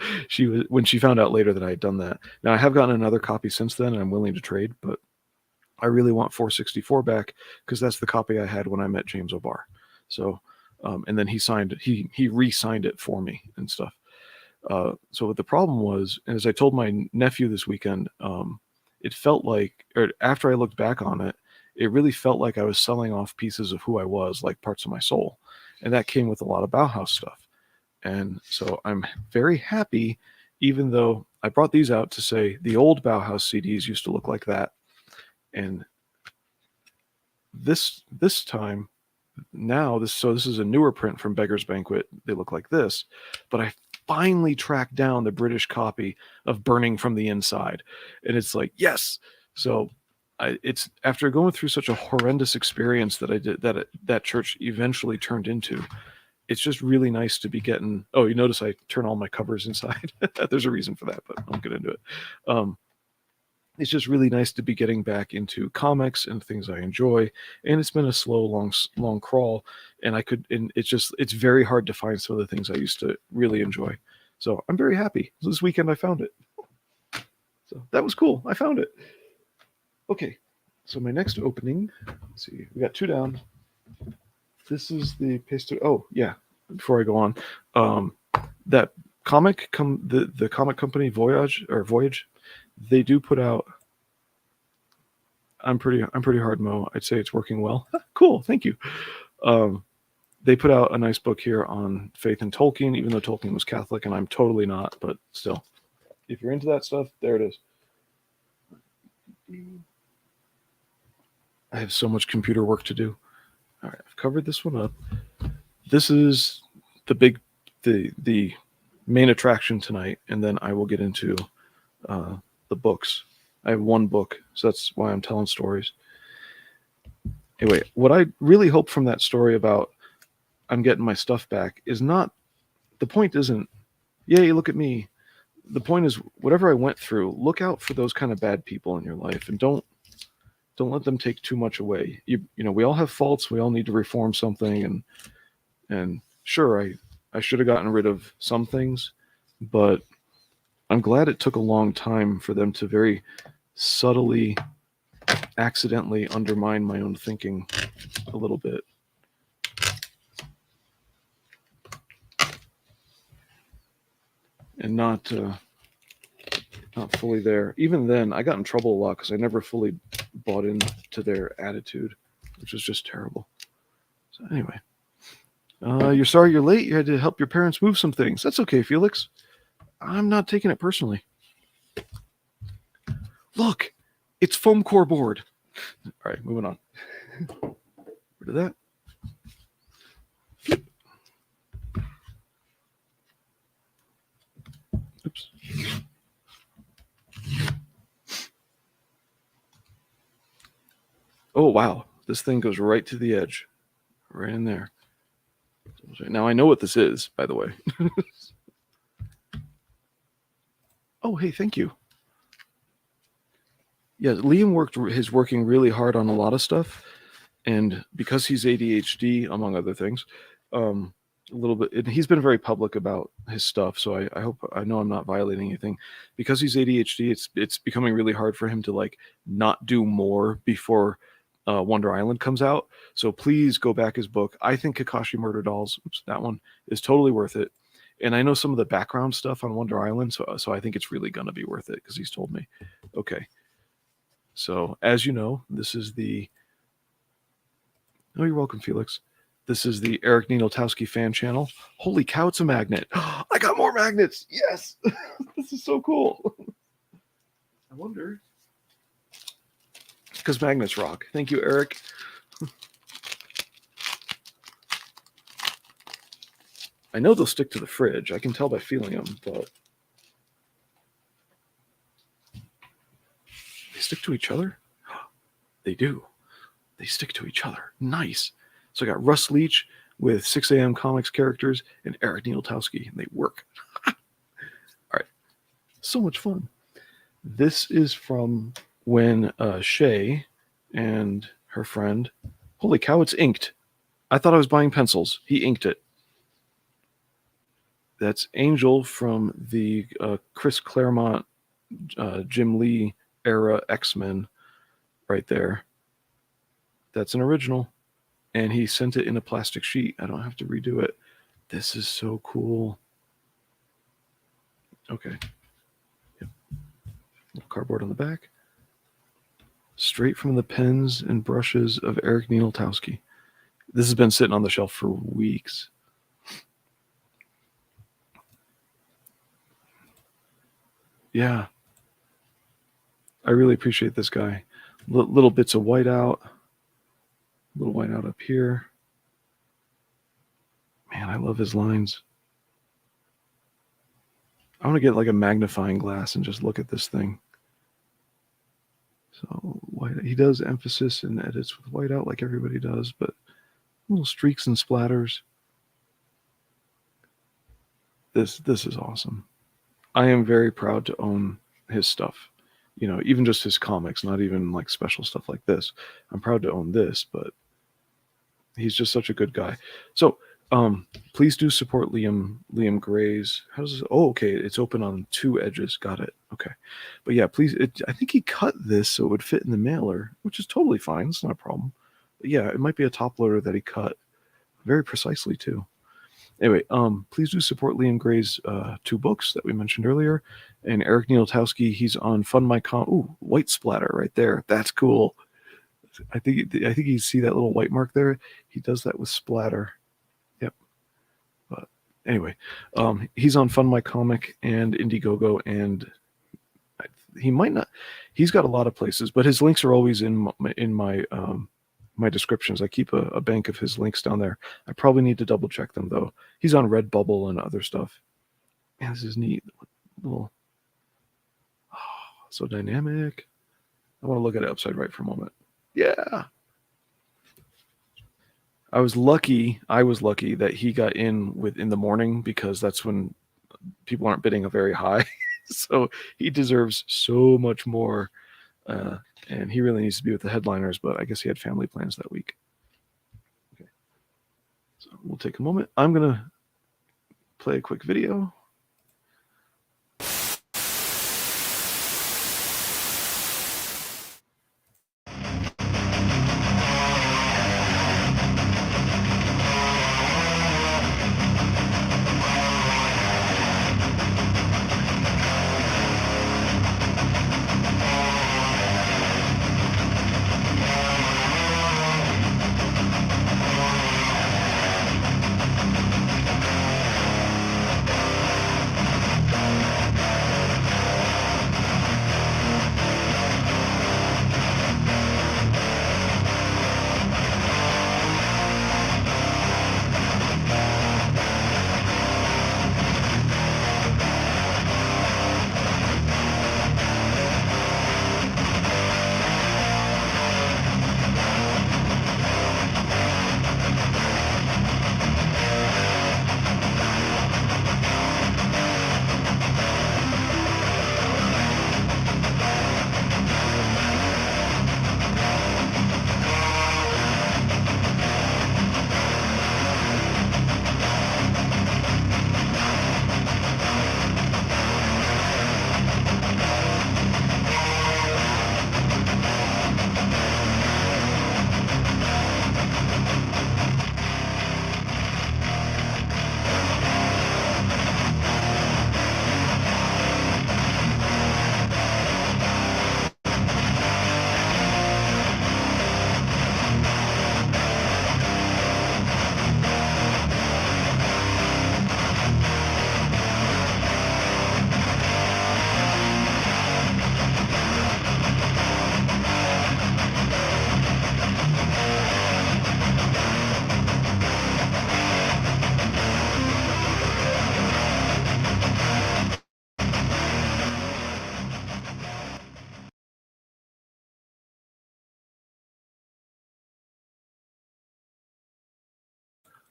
when she found out later that I had done that. Now I have gotten another copy since then, and I'm willing to trade, but I really want 464 back because that's the copy I had when I met James O'Barr. So, and then he re-signed it for me and stuff. So what the problem was, and as I told my nephew this weekend, it felt like, or after I looked back on it, it really felt like I was selling off pieces of who I was, like parts of my soul. And that came with a lot of Bauhaus stuff. And so I'm very happy, even though I brought these out to say the old Bauhaus CDs used to look like that. And this time, this is a newer print from Beggar's Banquet. They look like this, but I finally tracked down the British copy of Burning from the Inside. And it's like, yes. So it's after going through such a horrendous experience that I did, that church eventually turned into, it's just really nice to be getting, you notice I turn all my covers inside. There's a reason for that, but I'll get into it. It's just really nice to be getting back into comics and things I enjoy. And it's been a slow, long crawl. And it's very hard to find some of the things I used to really enjoy. So I'm very happy. This weekend I found it. So that was cool. I found it. Okay. So my next opening, let's see, we got 2 down. This is the paste. Oh yeah. Before I go on, that comic the comic company Voyage, they do put out. I'm pretty hard mo. I'd say it's working well. Cool. Thank you. They put out a nice book here on faith in Tolkien, even though Tolkien was Catholic and I'm totally not, but still, if you're into that stuff, there it is. I have so much computer work to do. All right, I've covered this one up. This is the main attraction tonight, and then I will get into the books. I have 1 book, so that's why I'm telling stories. Anyway, what I really hope from that story about I'm getting my stuff back is not, the point isn't, yay, look at me. The point is, whatever I went through, look out for those kind of bad people in your life, and don't let them take too much away. You know, we all have faults. We all need to reform something. And sure, I should have gotten rid of some things, but I'm glad it took a long time for them to very subtly, accidentally undermine my own thinking a little bit. And not fully there. Even then, I got in trouble a lot because I never fully bought into their attitude, which was just terrible. So anyway, you're sorry you're late. You had to help your parents move some things. That's okay, Felix. I'm not taking it personally. Look, it's foam core board. All right, moving on. Rid of that. Flip. Oops. Oh, wow. This thing goes right to the edge. Right in there. Now I know what this is, by the way. Oh, hey, thank you. Yeah, Liam is working really hard on a lot of stuff. And because he's ADHD, among other things, a little bit. And he's been very public about his stuff, so I hope I know I'm not violating anything. Because he's ADHD, it's becoming really hard for him to like not do more before Wonder Island comes out. So please go back his book. I think Kakshi Murd3r Dolls, that one is totally worth it. And I know some of the background stuff on Wonder Island, so I think it's really gonna be worth it because he's told me. Okay. So as you know, this is the. Oh, you're welcome, Felix. This is the Eric NINALTOWSKI fan channel. Holy cow, it's a magnet. I got more magnets. Yes. This is so cool. I wonder. Because magnets rock. Thank you, Eric. I know they'll stick to the fridge. I can tell by feeling them, but they stick to each other? They do. They stick to each other. Nice. So I got Russ Leach with 6 a.m. Comics characters and Eric NINALTOWSKI, and they work. All right. So much fun. This is from when Shay and her friend, holy cow, it's inked. I thought I was buying pencils. He inked it. That's Angel from the Chris Claremont, Jim Lee era X-Men right there. That's an original. And he sent it in a plastic sheet. I don't have to redo it. This is so cool. Okay. Yep. Little cardboard on the back. Straight from the pens and brushes of Eric NINALTOWSKI. This has been sitting on the shelf for weeks. Yeah. I really appreciate this guy. Little bits of whiteout. A little whiteout up here. Man, I love his lines. I want to get like a magnifying glass and just look at this thing. So white, he does emphasis and edits with whiteout like everybody does, but little streaks and splatters. This is awesome. I am very proud to own his stuff. You know, even just his comics, not even like special stuff like this. I'm proud to own this, but he's just such a good guy. So please do support Liam Gray's. How does this? Oh, okay. It's open on 2 edges. Got it. Okay. But yeah, please. I think he cut this so it would fit in the mailer, which is totally fine. It's not a problem. But yeah, it might be a top loader that he cut very precisely too. Anyway, please do support Liam Gray's 2 books that we mentioned earlier. And Eric NINALTOWSKI, he's on Fund My Com. Ooh, white splatter right there. That's cool. I think you see that little white mark there. He does that with splatter. Yep. But anyway, he's on Fund My Comic and Indiegogo, and he might not. He's got a lot of places, but his links are always in my my descriptions. I keep a bank of his links down there. I probably need to double check them though. He's on Redbubble and other stuff. Man, this is neat. Little, so dynamic. I want to look at it upside right for a moment. Yeah. I was lucky that he got in the morning, because that's when people aren't bidding a very high. So he deserves so much more. And he really needs to be with the headliners, but I guess he had family plans that week. Okay. So we'll take a moment. I'm going to play a quick video.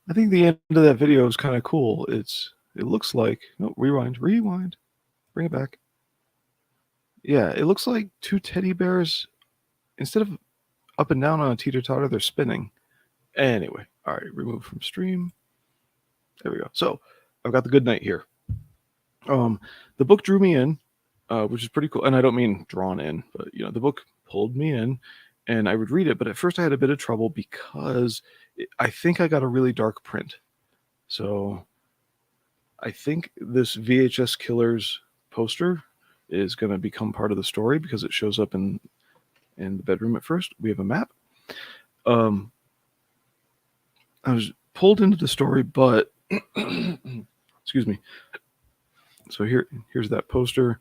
I think the end of that video is kind of cool. It looks like, no, rewind, bring it back. Yeah, it looks like two teddy bears, instead of up and down on a teeter-totter, they're spinning. Anyway, all right, remove from stream. There we go. So I've got the good night here. The book drew me in, which is pretty cool. And I don't mean drawn in, but the book pulled me in, and I would read it. But at first I had a bit of trouble because I think I got a really dark print. So I think this VHS Killers poster is going to become part of the story because it shows up in the bedroom at first. We have a map. I was pulled into the story, but excuse me. So here's that poster,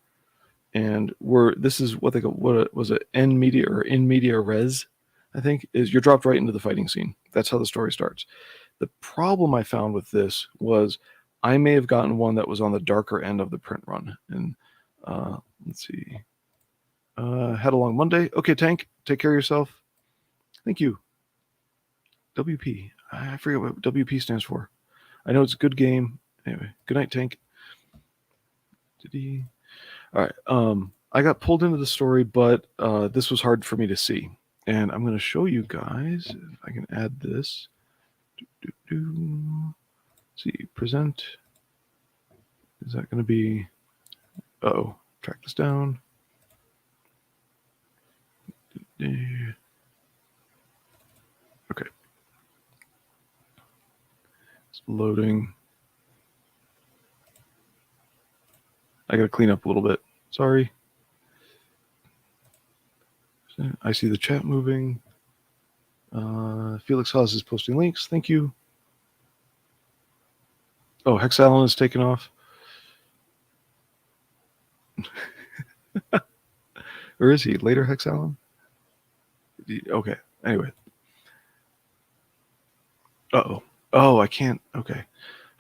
and this is what they call, what was it, in media res, I think, is you're dropped right into the fighting scene. That's how the story starts. The problem I found with this was I may have gotten one that was on the darker end of the print run. And let's see. Had a long Monday. Okay, Tank, take care of yourself. Thank you. WP. I forget what WP stands for. I know it's a good game. Anyway, good night, Tank. All right. I got pulled into the story, but this was hard for me to see. And I'm going to show you guys if I can add this. Let's see, present. Is that going to be... Uh-oh, track this down. Okay. It's loading. I got to clean up a little bit. Sorry. I see the chat moving. Felix Haas is posting links. Thank you. Oh, Hexalon is taking off. Or is he? Later Hexalon? Okay. Anyway. Uh-oh. Oh, I can't. Okay.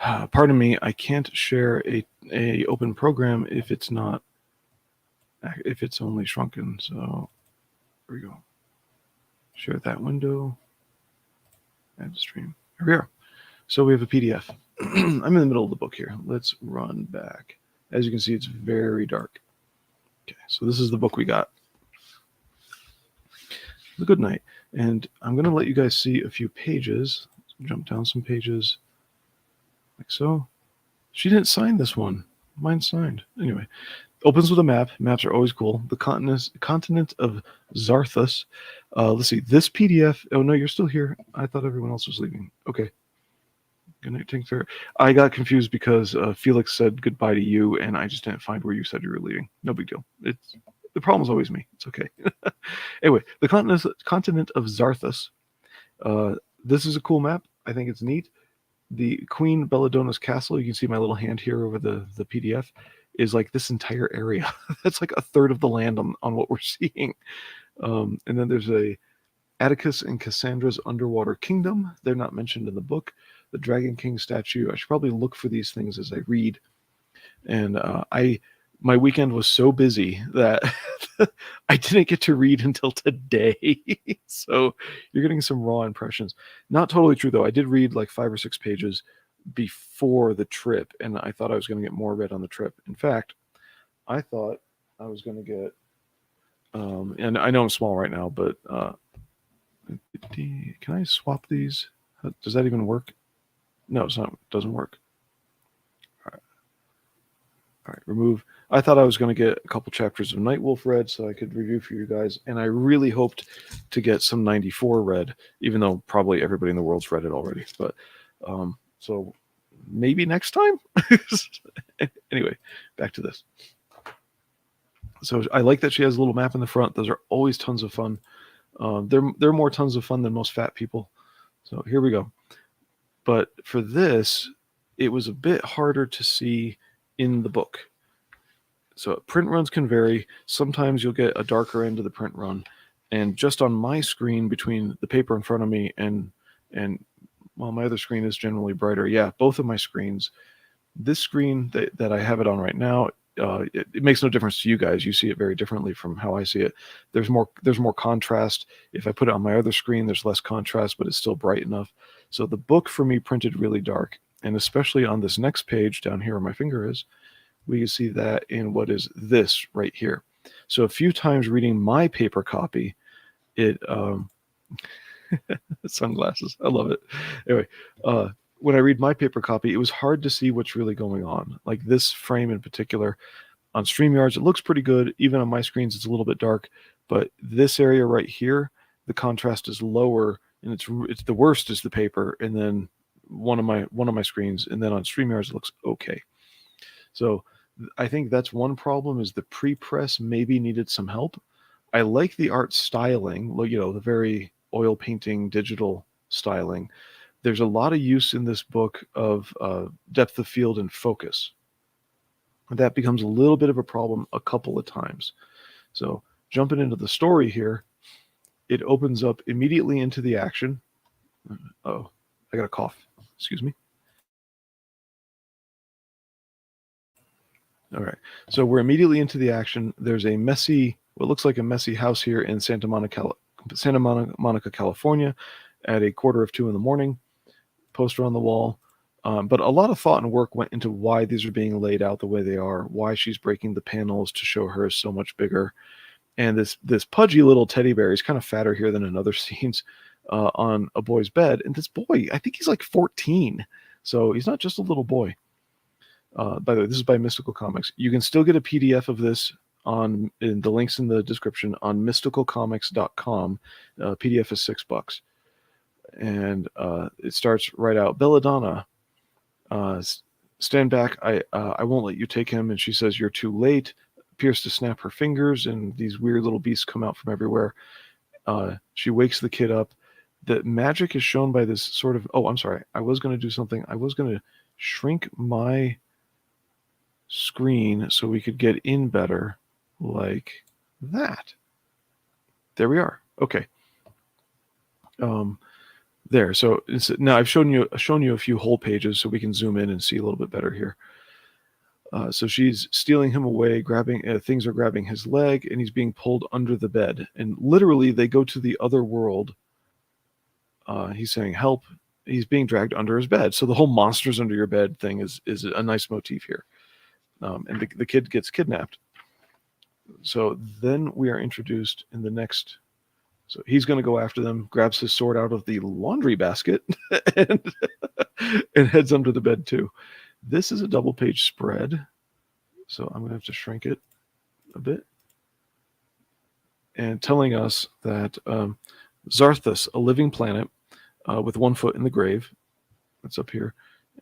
Pardon me. I can't share a open program if it's only shrunken. So here we go. Share that window. Add stream. Here we are. So we have a PDF. I'm in the middle of the book here. Let's run back. As you can see, it's very dark. Okay, so this is the book we got. The Good Night. And I'm going to let you guys see a few pages. Let's jump down some pages. Like so. She didn't sign this one. Mine's signed. Anyway, opens with a map. Maps are always cool. The continent of Zarthus. Let's see. This PDF. Oh, no, you're still here. I thought everyone else was leaving. Okay. Good night, Tinker. I got confused because Felix said goodbye to you, and I just didn't find where you said you were leaving. No big deal. The problem's always me. It's okay. Anyway, the continent of Zarthus. This is a cool map. I think it's neat. The Queen Belladonna's castle, you can see my little hand here over the PDF, is like this entire area. That's like a third of the land on what we're seeing. And then there's a Atticus and Cassandra's underwater kingdom. They're not mentioned in the book. The Dragon King statue. I should probably look for these things as I read. And my weekend was so busy that I didn't get to read until today. So you're getting some raw impressions. Not totally true, though. I did read like 5 or 6 pages before the trip, and I thought I was going to get more read on the trip. In fact, I thought I was going to get, and I know I'm small right now, but can I swap these? Does that even work? No, it's not. It doesn't work. All right, remove. I thought I was going to get a couple chapters of Nightwolf read so I could review for you guys, and I really hoped to get some 94 read, even though probably everybody in the world's read it already. But so maybe next time. Anyway, back to this. So I like that she has a little map in the front. Those are always tons of fun. They're more tons of fun than most fat people. So here we go. But for this, it was a bit harder to see in the book. So print runs can vary. Sometimes you'll get a darker end of the print run. And just on my screen between the paper in front of me and well, my other screen is generally brighter. Yeah, both of my screens. This screen that I have it on right now, it makes no difference to you guys. You see it very differently from how I see it. There's more contrast. If I put it on my other screen, there's less contrast, but it's still bright enough. So the book for me printed really dark, and especially on this next page down here where my finger is, we can see that in what is this right here. So a few times reading my paper copy, it sunglasses, I love it. Anyway, when I read my paper copy, it was hard to see what's really going on. Like this frame in particular, on StreamYards, it looks pretty good. Even on my screens, it's a little bit dark. But this area right here, the contrast is lower, and it's the worst is the paper, and then one of my screens, and then on StreamYards it looks okay. So I think that's one problem, is the pre-press maybe needed some help. I like the art styling, you know, the very oil painting digital styling. There's a lot of use in this book of depth of field and focus. That becomes a little bit of a problem a couple of times. So jumping into the story here, it opens up immediately into the action. Oh, I got a cough. Excuse me. All right. So we're immediately into the action. There's a messy, what looks like a messy house here in Santa Monica, California at 1:45 in the morning. Poster on the wall. But a lot of thought and work went into why these are being laid out the way they are, why she's breaking the panels to show her so much bigger. And this pudgy little teddy bear, he's kind of fatter here than in other scenes, on a boy's bed. And this boy, I think he's like 14. So he's not just a little boy. By the way, this is by Mystical Comics. You can still get a PDF of this in the links in the description on mysticalcomics.com. PDF is $6. And it starts right out. Belladonna, stand back. I won't let you take him. And she says, you're too late. Appears to snap her fingers, and these weird little beasts come out from everywhere. She wakes the kid up. The magic is shown by this sort of, oh, I'm sorry. I was going to do something. I was going to shrink my screen so we could get in better, like that. There we are. Okay. There. So now I've shown you a few whole pages so we can zoom in and see a little bit better here. So she's stealing him away, things are grabbing his leg, and he's being pulled under the bed. And literally, they go to the other world. He's saying, help. He's being dragged under his bed. So the whole monsters under your bed thing is a nice motif here. And the kid gets kidnapped. So then we are introduced in the next. So he's going to go after them, grabs his sword out of the laundry basket, and heads under the bed too. This is a double-page spread, so I'm going to have to shrink it a bit. And telling us that Zarthus, a living planet with 1 foot in the grave. That's up here.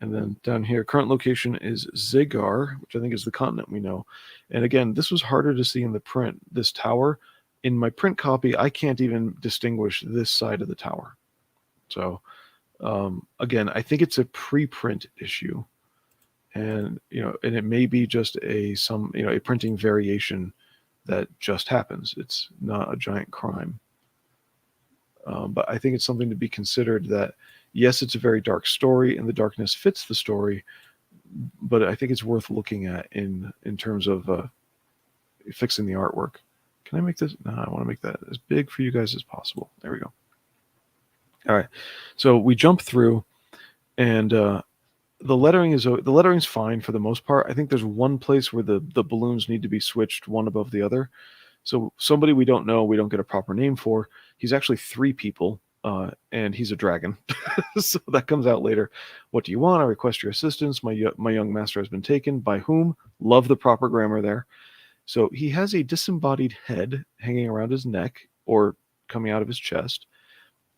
And then down here, current location is Zigar, which I think is the continent we know. And again, this was harder to see in the print. This tower, in my print copy, I can't even distinguish this side of the tower. So again, I think it's a preprint issue. And and it may be just a printing variation that just happens. It's not a giant crime. But I think it's something to be considered that, yes, it's a very dark story and the darkness fits the story, but I think it's worth looking at in terms of fixing the artwork. Can I make this? No, I want to make that as big for you guys as possible. There we go. All right. So we jump through, and the lettering's fine for the most part. I think there's one place where the balloons need to be switched one above the other. So somebody we don't know, we don't get a proper name for. He's actually 3 people, and he's a dragon. So that comes out later. What do you want? I request your assistance. My young master has been taken. By whom? Love the proper grammar there. So he has a disembodied head hanging around his neck or coming out of his chest,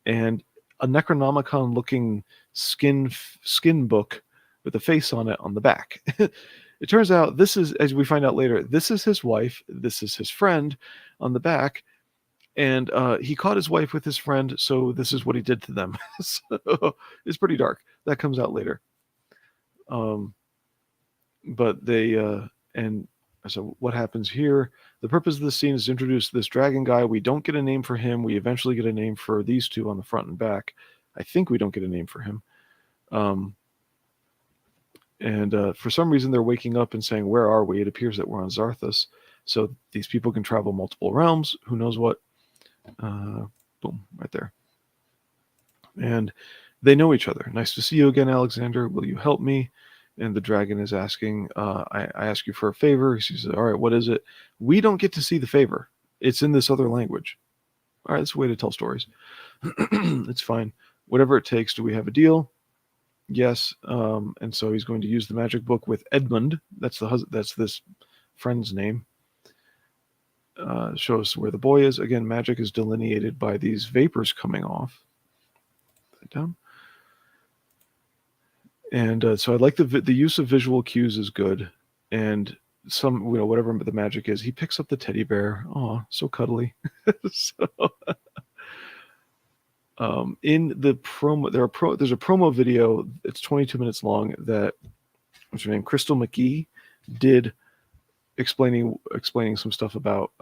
and a Necronomicon-looking skin book with a face on it on the back. It turns out this is, as we find out later, this is his wife, this is his friend on the back, and he caught his wife with his friend, so this is what he did to them. So it's pretty dark. That comes out later. But they, and so what happens here, the purpose of the scene is to introduce this dragon guy. We don't get a name for him. We eventually get a name for these two on the front and back. I think we don't get a name for him. And for some reason, they're waking up and saying, where are we? It appears that we're on Zarthus. So these people can travel multiple realms. Who knows what? Boom, right there. And They know each other. Nice to see you again, Alexander. Will you help me? And the dragon is asking, I ask you for a favor. She says, all right, what is it? We don't get to see the favor. It's in this other language. All right, that's a way to tell stories. It's fine. Whatever it takes. Do we have a deal? Yes. And so he's going to use the magic book with Edmund. That's this friend's name. Show us where the boy is. Again, magic is delineated by these vapors coming off. Put it down. And so I like the use of visual cues is good. And some, whatever the magic is, he picks up the teddy bear. Oh, so cuddly. So, in the promo, there's a promo video. It's 22 minutes long that, what's her name? Crystal McGee did explaining some stuff about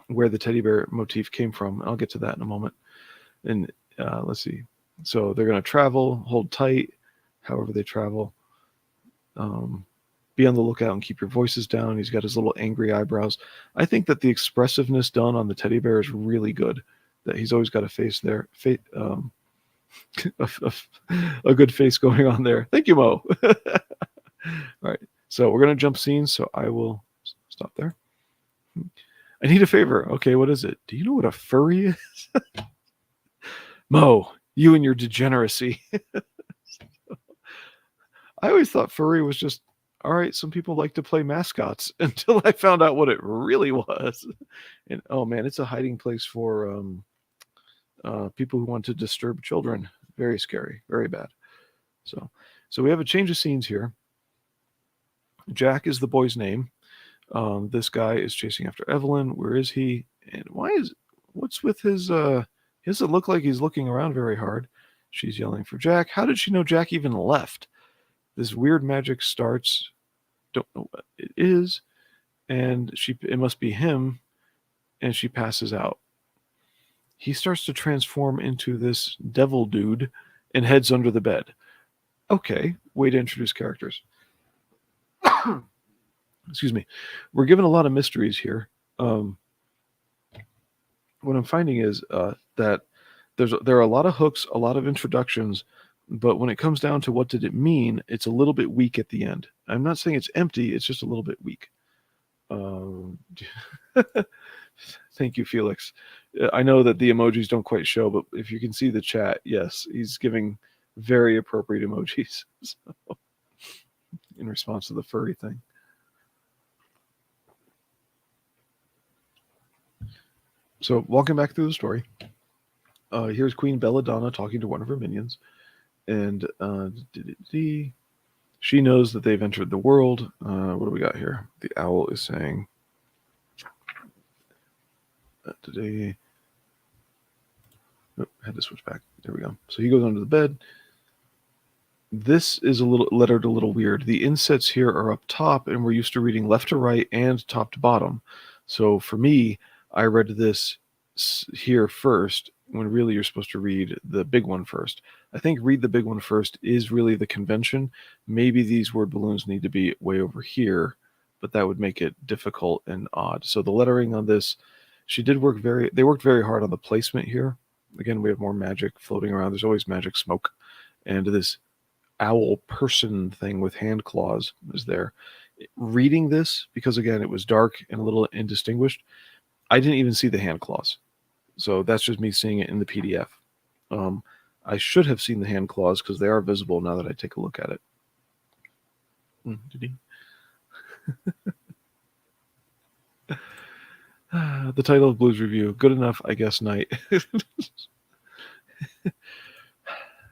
where the teddy bear motif came from. I'll get to that in a moment. And let's see. So they're going to travel, hold tight, however they travel. Be on the lookout and keep your voices down. He's got his little angry eyebrows. I think that the expressiveness done on the teddy bear is really good. That he's always got a face there, a good face going on there. Thank you, Mo. All right, so we're going to jump scenes, so I will stop there. I need a favor. Okay, what is it? Do you know what a furry is? Mo, you and your degeneracy. I always thought furry was just, all right, some people like to play mascots, until I found out what it really was. And oh man, it's a hiding place for people who want to disturb children. Very scary, very bad. So we have a change of scenes here. Jack is the boy's name. This guy is chasing after Evelyn. Where is he? And what's with his he doesn't look like he's looking around very hard. She's yelling for Jack. How did she know Jack even left? This weird magic starts. Don't know what it is. And it must be him. And she passes out. He starts to transform into this devil dude and heads under the bed. Okay, way to introduce characters. Excuse me. We're given a lot of mysteries here. What I'm finding is that there are a lot of hooks, a lot of introductions, but when it comes down to what did it mean, it's a little bit weak at the end. I'm not saying it's empty, it's just a little bit weak. Thank you, Felix. I know that the emojis don't quite show, but if you can see the chat, yes, he's giving very appropriate emojis. So, in response to the furry thing. So walking back through the story, here's Queen Belladonna talking to one of her minions, and she knows that they've entered the world. What do we got here? The owl is saying today. Oh, had to switch back. There we go. So he goes under the bed. This is lettered a little weird. The insets here are up top, and we're used to reading left to right and top to bottom. So for me, I read this here first, when really you're supposed to read the big one first. I think read the big one first is really the convention. Maybe these word balloons need to be way over here, but that would make it difficult and odd. So the lettering on this, they worked very hard on the placement here. Again, we have more magic floating around. There's always magic smoke. And this owl person thing with hand claws is there. Reading this, because again, it was dark and a little indistinguished, I didn't even see the hand claws. So that's just me seeing it in the PDF. I should have seen the hand claws because they are visible now that I take a look at it. The title of Blues Review, good enough, I guess, night.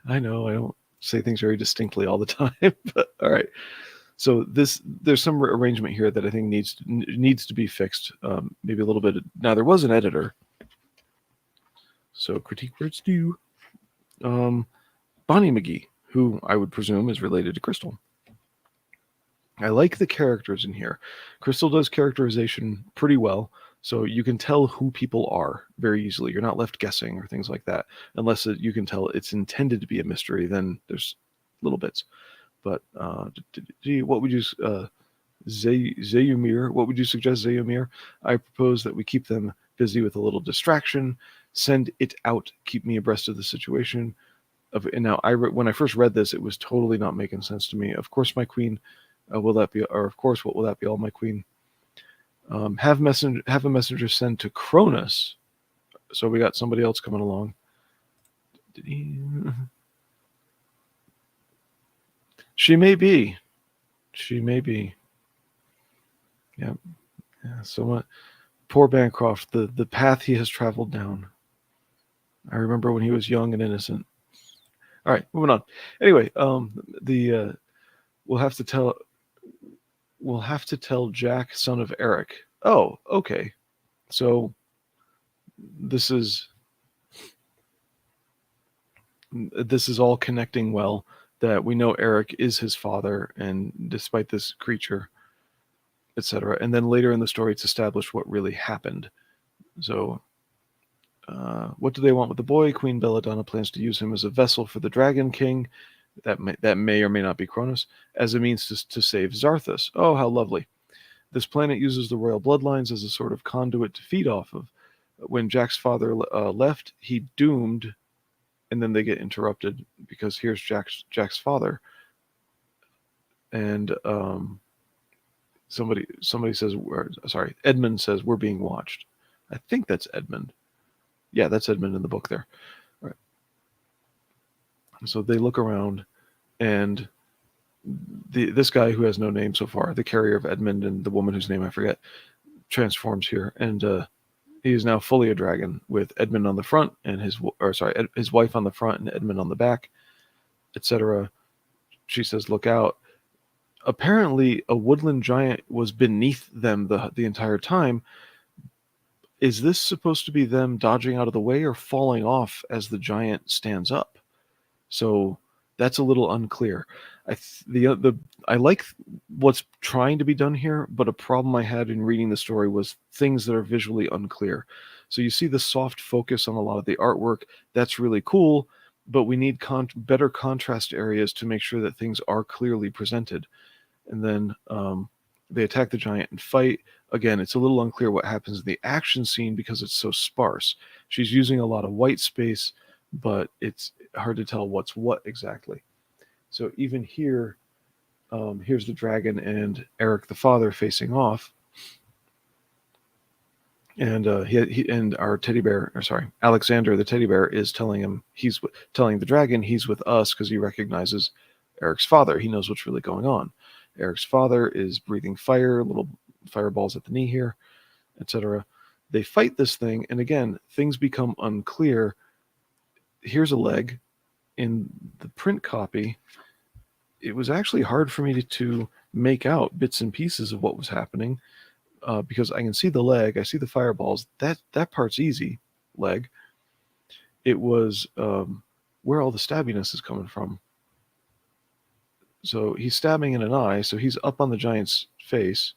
I know, I don't say things very distinctly all the time, but all right. So there's some arrangement here that I think needs to be fixed, maybe a little bit. Now, there was an editor, so critique where it's due. Bonnie McGee, who I would presume is related to Crystal. I like the characters in here. Crystal does characterization pretty well, so you can tell who people are very easily. You're not left guessing or things like that, unless you can tell it's intended to be a mystery. Then there's little bits. But what would you, Zayumir? What would you suggest, Zayumir? I propose that we keep them busy with a little distraction. Send it out. Keep me abreast of the situation. And now, when I first read this, it was totally not making sense to me. Of course, my queen. Will that be? Or of course, what will that be? All my queen. Have a messenger send to Cronus. So we got somebody else coming along. Did he? She may be. She may be. Yep. Yeah. So poor Bancroft, the path he has traveled down. I remember when he was young and innocent. All right, moving on. Anyway, we'll have to tell Jack, son of Eric. Oh, okay. So this is all connecting well, that we know Eric is his father, and despite this creature, etc. And then later in the story, it's established what really happened. So what do they want with the boy? Queen Belladonna plans to use him as a vessel for the Dragon King. That may or may not be Cronus, as a means to save Zarthus. Oh, how lovely. This planet uses the royal bloodlines as a sort of conduit to feed off of. When Jack's father left, he doomed, and then they get interrupted because here's Jack's father. And somebody says, Edmund says, we're being watched. I think that's Edmund. Yeah, that's Edmund in the book there. All right. So they look around, and this guy who has no name so far, the carrier of Edmund, and the woman whose name I forget, transforms here, and he is now fully a dragon with Edmund on the front and his wife on the front and Edmund on the back, etc. She says, "Look out!" Apparently, a woodland giant was beneath them the entire time. Is this supposed to be them dodging out of the way or falling off as the giant stands up? So that's a little unclear. I like what's trying to be done here, but a problem I had in reading the story was things that are visually unclear. So you see the soft focus on a lot of the artwork. That's really cool, but we need better contrast areas to make sure that things are clearly presented. And then they attack the giant and fight. Again, it's a little unclear what happens in the action scene because it's so sparse. She's using a lot of white space, but it's hard to tell what's what exactly. So even here, here's the dragon and Eric the father facing off. And and our teddy bear, Alexander the teddy bear is telling him, telling the dragon he's with us because he recognizes Eric's father. He knows what's really going on. Eric's father is breathing fire, little fireballs at the knee here, etc. They fight this thing, and again, things become unclear. Here's a leg. In the print copy, it was actually hard for me to make out bits and pieces of what was happening because I can see the leg, I see the fireballs. That part's easy, leg. It was where all the stabbiness is coming from. So he's stabbing in an eye, so he's up on the giant's face.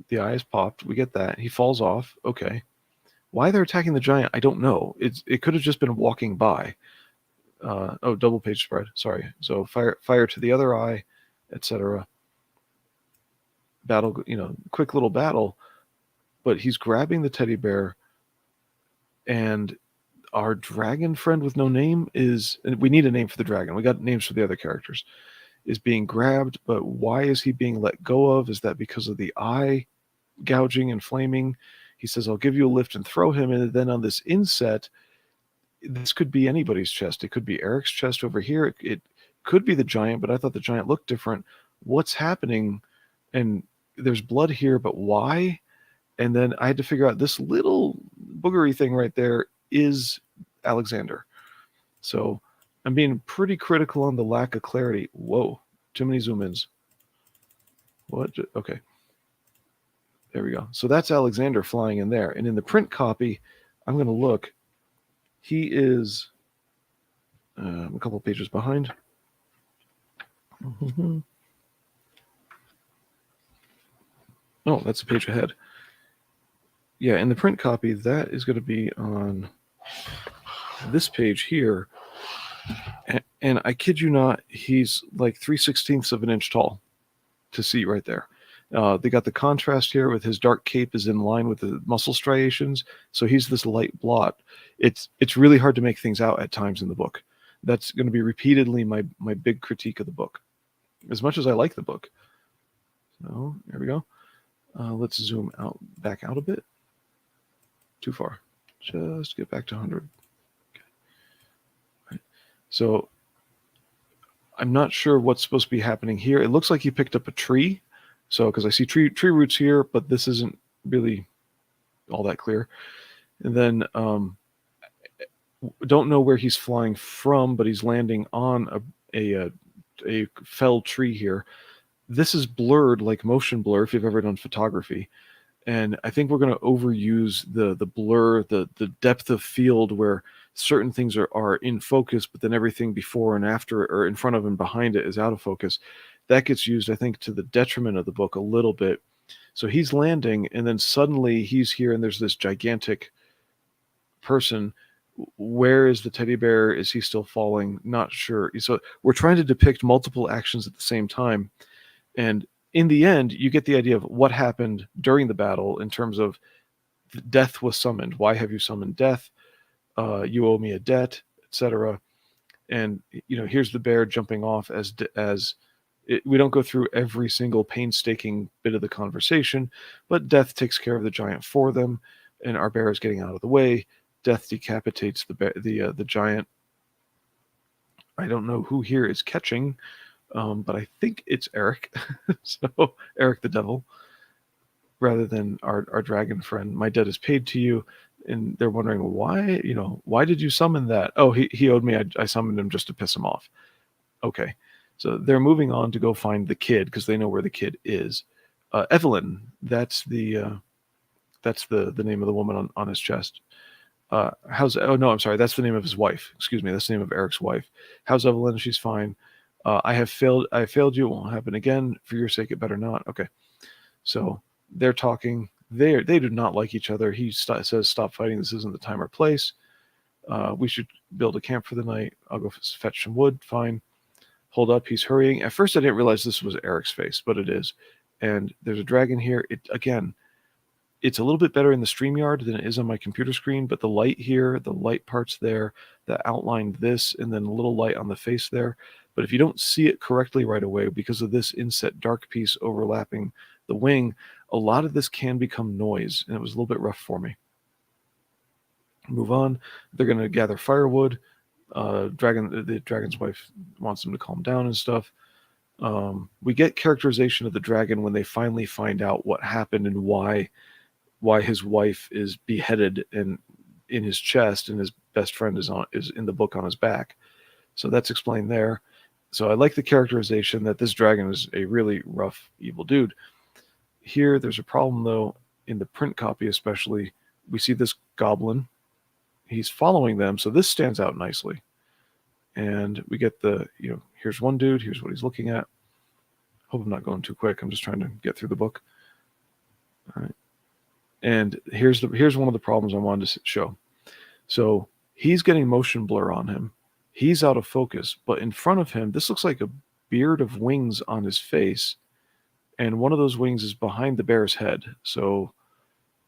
The eye is popped. We get that. He falls off. Okay. Why they're attacking the giant, I don't know. It could have just been walking by. Double page spread. Sorry. So fire to the other eye, etc. Battle, quick little battle. But he's grabbing the teddy bear, and our dragon friend with no name is, and we need a name for the dragon. We got names for the other characters. Is being grabbed, but why is he being let go of? Is that because of the eye gouging and flaming? He says, I'll give you a lift and throw him. And then on this inset, this could be anybody's chest. It could be Eric's chest over here. It could be the giant, but I thought the giant looked different. What's happening? And there's blood here, but why? And then I had to figure out this little boogery thing right there is Alexander. So I'm being pretty critical on the lack of clarity. Whoa, too many zoom ins. What? Okay. There we go. So that's Alexander flying in there. And in the print copy, I'm going to look. He is a couple of pages behind. Oh, that's a page ahead. Yeah, in the print copy, that is going to be on this page here. And I kid you not, he's like 3/16 of an inch tall to see right there. They got the contrast here with his dark cape is in line with the muscle striations, so he's this light blot. It's really hard to make things out at times in the book. That's going to be repeatedly my big critique of the book, as much as I like the book. So here we go. Let's zoom back out a bit. Too far. Just get back to 100. Okay. Right. So I'm not sure what's supposed to be happening here. It looks like he picked up a tree. So because I see tree roots here, but this isn't really all that clear. And then don't know where he's flying from, but he's landing on a felled tree here. This is blurred like motion blur if you've ever done photography. And I think we're going to overuse the blur, the depth of field where certain things are in focus, but then everything before and after or in front of and behind it is out of focus. That gets used, I think, to the detriment of the book a little bit. So he's landing, and then suddenly he's here, and there's this gigantic person. Where is the teddy bear? Is he still falling? Not sure. So we're trying to depict multiple actions at the same time. And in the end, you get the idea of what happened during the battle in terms of death was summoned. Why have you summoned death? You owe me a debt, etc. And here's the bear jumping off we don't go through every single painstaking bit of the conversation, but death takes care of the giant for them, and our bear is getting out of the way. Death decapitates the giant. I don't know who here is catching. But I think it's Eric. So Eric the devil, rather than our dragon friend. My debt is paid to you, and they're wondering why did you summon that? Oh, he owed me. I summoned him just to piss him off. Okay, so they're moving on to go find the kid because they know where the kid is. Evelyn, that's the name of the woman on his chest. That's the name of his wife. Excuse me, that's the name of Eric's wife. How's Evelyn? She's fine. I failed you. It won't happen again. For your sake, it better not. Okay. So they're talking. They do not like each other. He says, stop fighting. This isn't the time or place. We should build a camp for the night. I'll go fetch some wood. Fine. Hold up. He's hurrying. At first, I didn't realize this was Eric's face, but it is. And there's a dragon here. It's a little bit better in the StreamYard than it is on my computer screen, but the light here, the light parts there, that outlined this, and then a little light on the face there. But if you don't see it correctly right away because of this inset dark piece overlapping the wing, a lot of this can become noise, and it was a little bit rough for me. Move on. They're going to gather firewood. The dragon's wife wants them to calm down and stuff. We get characterization of the dragon when they finally find out what happened and why his wife is beheaded and in his chest, and his best friend is in the book on his back. So that's explained there. So I like the characterization that this dragon is a really rough, evil dude. Here, there's a problem, though, in the print copy especially. We see this goblin. He's following them, so this stands out nicely. And we get here's one dude, here's what he's looking at. Hope I'm not going too quick. I'm just trying to get through the book. All right. And here's one of the problems I wanted to show. So he's getting motion blur on him. He's out of focus, but in front of him, this looks like a beard of wings on his face, and one of those wings is behind the bear's head. So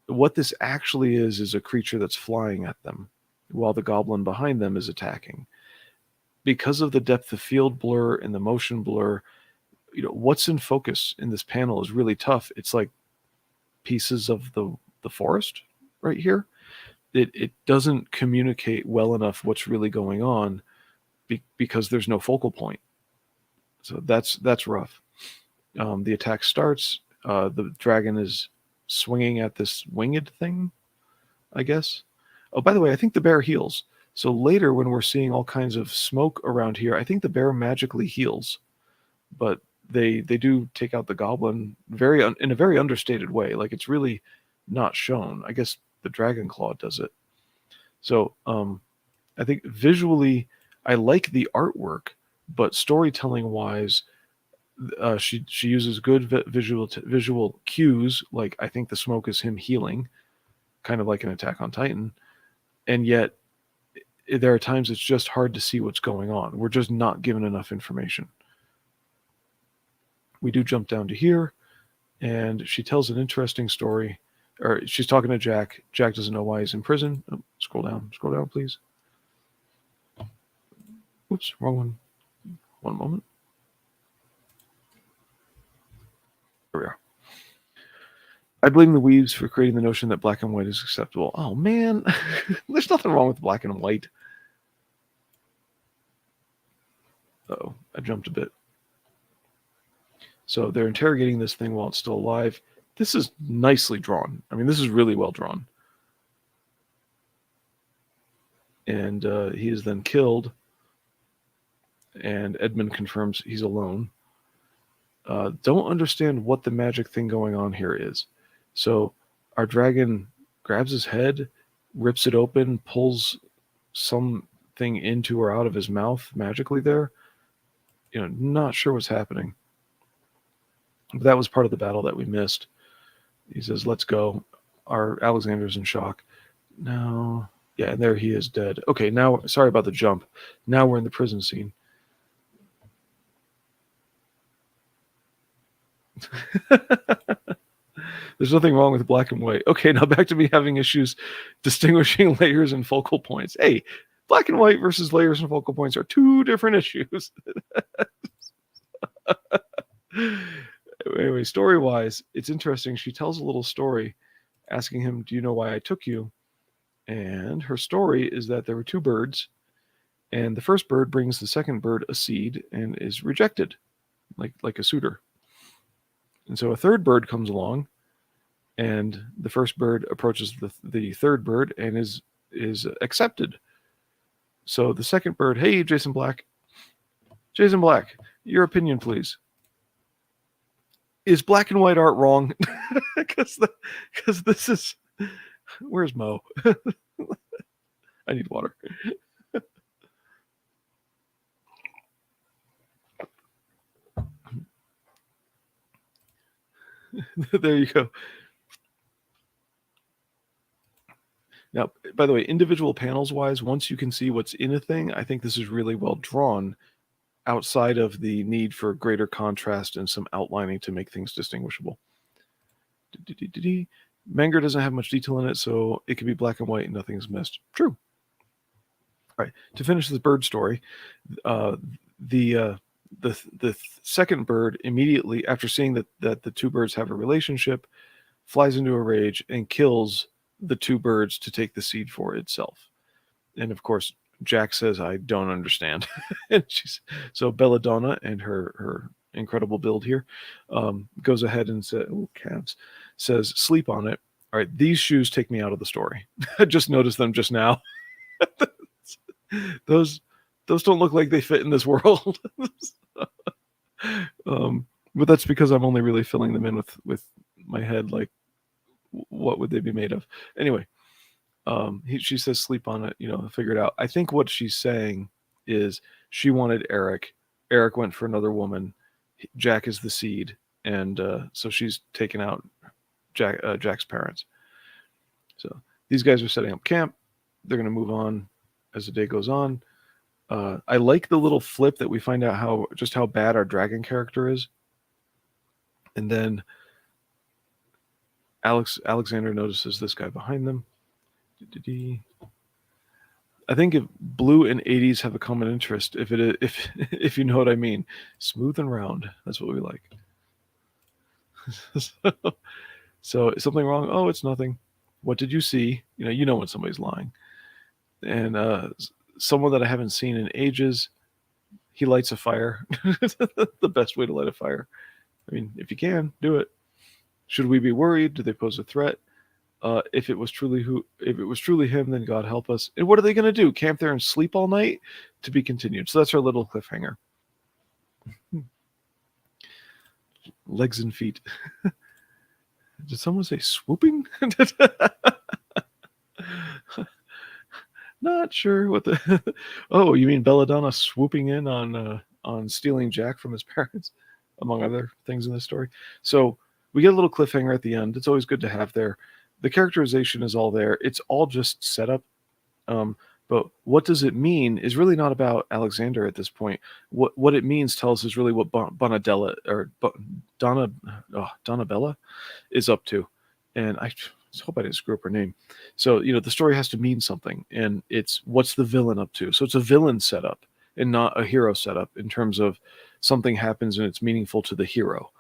what this actually is a creature that's flying at them, while the goblin behind them is attacking. Because of the depth of field blur and the motion blur, what's in focus in this panel is really tough. It's like pieces of the forest right here. It doesn't communicate well enough what's really going on because there's no focal point. So that's rough. The attack starts. The dragon is swinging at this winged thing, I guess. Oh, by the way, I think the bear heals. So later when we're seeing all kinds of smoke around here, I think the bear magically heals. But they do take out the goblin in a very understated way. Like, it's really not shown. I guess the dragon claw does it. So I think visually I like the artwork, but storytelling wise, she uses good visual cues. Like, I think the smoke is him healing, kind of like an Attack on Titan, and yet there are times it's just hard to see what's going on. We're just not given enough information. We do jump down to here, and she tells an interesting story. Or she's talking to Jack. Jack doesn't know why he's in prison. Oh, scroll down, please. Oops, wrong one. One moment. There we are. I blame the weaves for creating the notion that black and white is acceptable. Oh, man. There's nothing wrong with black and white. Uh-oh, I jumped a bit. So they're interrogating this thing while it's still alive. This is nicely drawn. I mean, this is really well drawn. And he is then killed. And Edmund confirms he's alone. Don't understand what the magic thing going on here is. So our dragon grabs his head, rips it open, pulls something into or out of his mouth magically there. You know, not sure what's happening. But that was part of the battle that we missed. He says, let's go. Our Alexander's in shock. No. Yeah, and there he is dead. Okay, now, sorry about the jump. Now we're in the prison scene. There's nothing wrong with black and white. Okay, now back to me having issues distinguishing layers and focal points. Hey, black and white versus layers and focal points are two different issues. Anyway, story-wise, it's interesting. She tells a little story asking him, do you know why I took you? And her story is that there were two birds, and the first bird brings the second bird a seed and is rejected, like a suitor. And so a third bird comes along, and the first bird approaches the third bird and is accepted. So the second bird, hey, Jason Black, your opinion, please. Is black and white art wrong? Because this is... Where's Mo? I need water. There you go. Now, by the way, individual panels wise, once you can see what's in a thing, I think this is really well drawn outside of the need for greater contrast and some outlining to make things distinguishable. Manga doesn't have much detail in it, so it can be black and white and nothing's missed. True. All right, to finish this bird story, the second bird immediately, after seeing that the two birds have a relationship, flies into a rage and kills the two birds to take the seed for itself. And of course, Jack says, I don't understand. And so Belladonna and her incredible build here goes ahead and says, oh, calves, says, sleep on it. All right, these shoes take me out of the story. I just noticed them just now. Those don't look like they fit in this world. But that's because I'm only really filling them in with my head, like, what would they be made of? Anyway, she says sleep on it, figure it out. I think what she's saying is she wanted Eric. Eric went for another woman. Jack is the seed, and so she's taken out Jack's parents. So these guys are setting up camp. They're going to move on as the day goes on. I like the little flip that we find out how bad our dragon character is. And then Alexander notices this guy behind them. I think if blue and 80s have a common interest, if you know what I mean, smooth and round. That's what we like. So is something wrong? Oh, it's nothing. What did you see? You know when somebody's lying. And someone that I haven't seen in ages, he lights a fire. The best way to light a fire. I mean, if you can, do it. Should we be worried? Do they pose a threat? If it was truly him, then God help us. And what are they going to do? Camp there and sleep all night? To be continued. So that's our little cliffhanger. Legs and feet. Did someone say swooping? Not sure what the... Oh, you mean Belladonna swooping in on stealing Jack from his parents, among other things in this story. So we get a little cliffhanger at the end. It's always good to have there. The characterization is all there. It's all just set up. But what does it mean is really not about Alexander at this point. What it means tells us really what Bonadella or Donabella is up to. And I hope I didn't screw up her name. So, the story has to mean something, and it's what's the villain up to. So it's a villain setup and not a hero setup in terms of something happens and it's meaningful to the hero,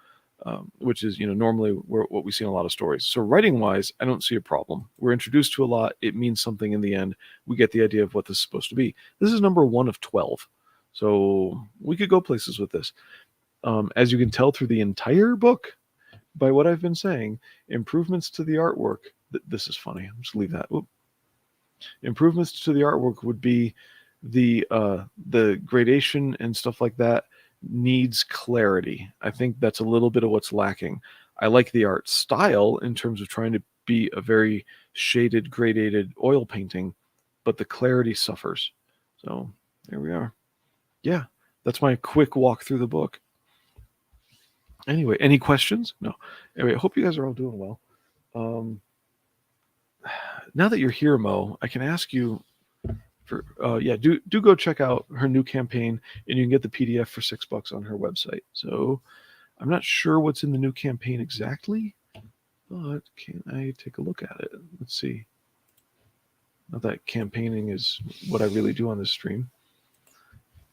which is, normally what we see in a lot of stories. So writing wise, I don't see a problem. We're introduced to a lot. It means something in the end. We get the idea of what this is supposed to be. This is number 1 of 12. So we could go places with this. As you can tell through the entire book, by what I've been saying, improvements to the artwork. This is funny. I'll just leave that. Oop. Improvements to the artwork would be the gradation and stuff like that needs clarity. I think that's a little bit of what's lacking. I like the art style in terms of trying to be a very shaded, gradated oil painting, but the clarity suffers. So there we are. Yeah, that's my quick walk through the book. Anyway, any questions? No. Anyway, I hope you guys are all doing well. Now that you're here, Mo, I can ask you for do go check out her new campaign, and you can get the PDF for $6 on her website. So I'm not sure what's in the new campaign exactly, but can I take a look at it? Let's see. Not that campaigning is what I really do on this stream.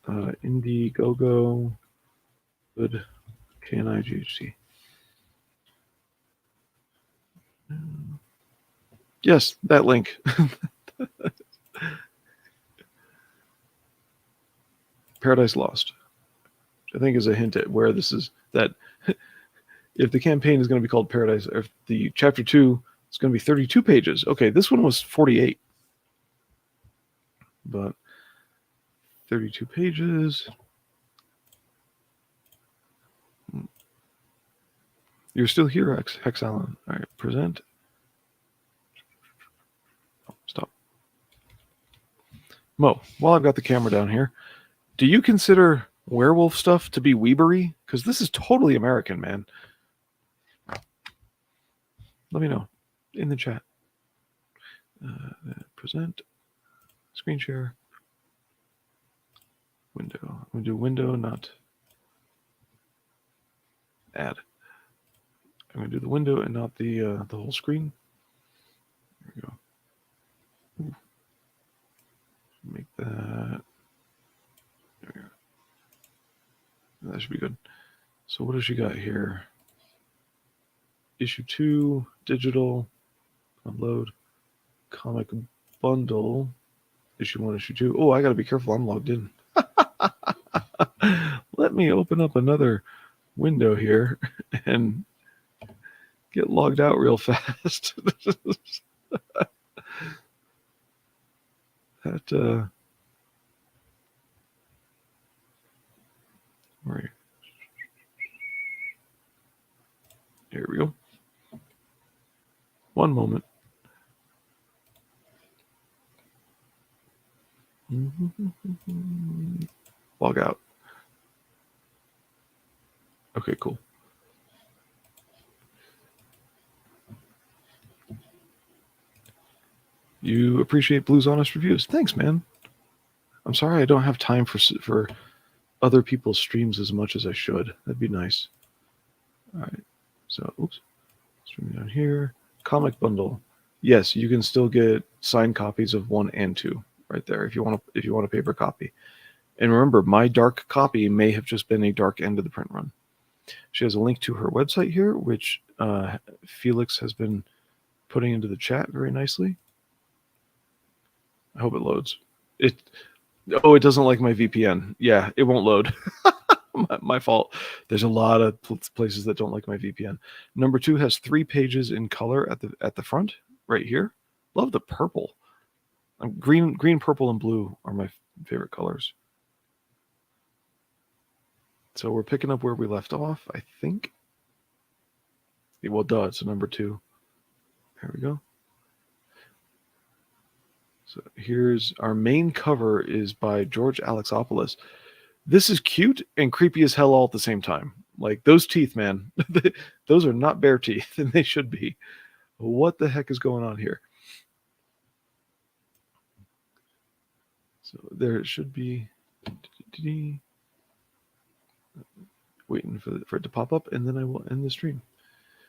Indiegogo, good. KNIGHC. Yes, that link. Paradise Lost, which I think is a hint at where this is. That if the campaign is going to be called Paradise, or if the chapter 2 is going to be 32 pages. Okay, this one was 48, but 32 pages. You're still here, Hex Allen. All right, present. Oh, stop. Mo, while I've got the camera down here, do you consider werewolf stuff to be weebery? Because this is totally American, man. Let me know in the chat. Present. Screen share. Window. I'm going to do window, not add. I'm going to do the window and not the whole screen. There we go. Ooh. Make that. There we go. That should be good. So what has she got here? Issue 2, digital, upload, comic bundle, issue 1, issue 2. Oh, I got to be careful. I'm logged in. Let me open up another window here and get logged out real fast. That where are you? Here we go. One moment. Log out. Okay, cool. You appreciate Blue's honest reviews. Thanks, man. I'm sorry I don't have time for other people's streams as much as I should. That'd be nice. All right. So, oops. Stream down here. Comic bundle. Yes, you can still get signed copies of 1 and 2 right there if you want a paper copy. And remember, my dark copy may have just been a dark end of the print run. She has a link to her website here, which Felix has been putting into the chat very nicely. I hope it loads. It doesn't like my VPN. Yeah, it won't load. my fault. There's a lot of places that don't like my VPN. Number 2 has 3 pages in color at the front, right here. Love the purple. Green, purple, and blue are my favorite colors. So we're picking up where we left off, I think. Well, duh, it's a number 2. There we go. So here's our main cover is by George Alexopoulos. This is cute and creepy as hell all at the same time. Like those teeth, man. Those are not bear teeth, and they should be. What the heck is going on here? So there should be waiting for it to pop up, and then I will end the stream.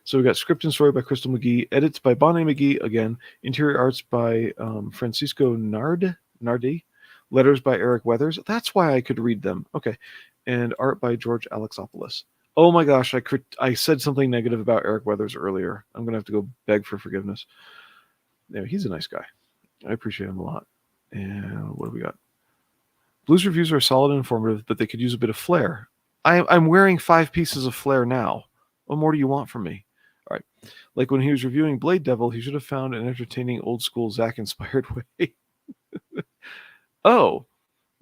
So we got script and story by Crystal McGee, edits by Bonnie McGee again, interior arts by Francisco Nardi, letters by Eric Weathers. That's why I could read them. Okay, and art by George Alexopoulos. Oh my gosh, I said something negative about Eric Weathers earlier. I'm gonna have to go beg for forgiveness. Yeah, he's a nice guy. I appreciate him a lot. And what do we got? Blues reviews are solid and informative, but they could use a bit of flair. I'm wearing 5 pieces of flair now. What more do you want from me? All right. Like when he was reviewing Blade Devil, he should have found an entertaining old school Zack-inspired way. Oh,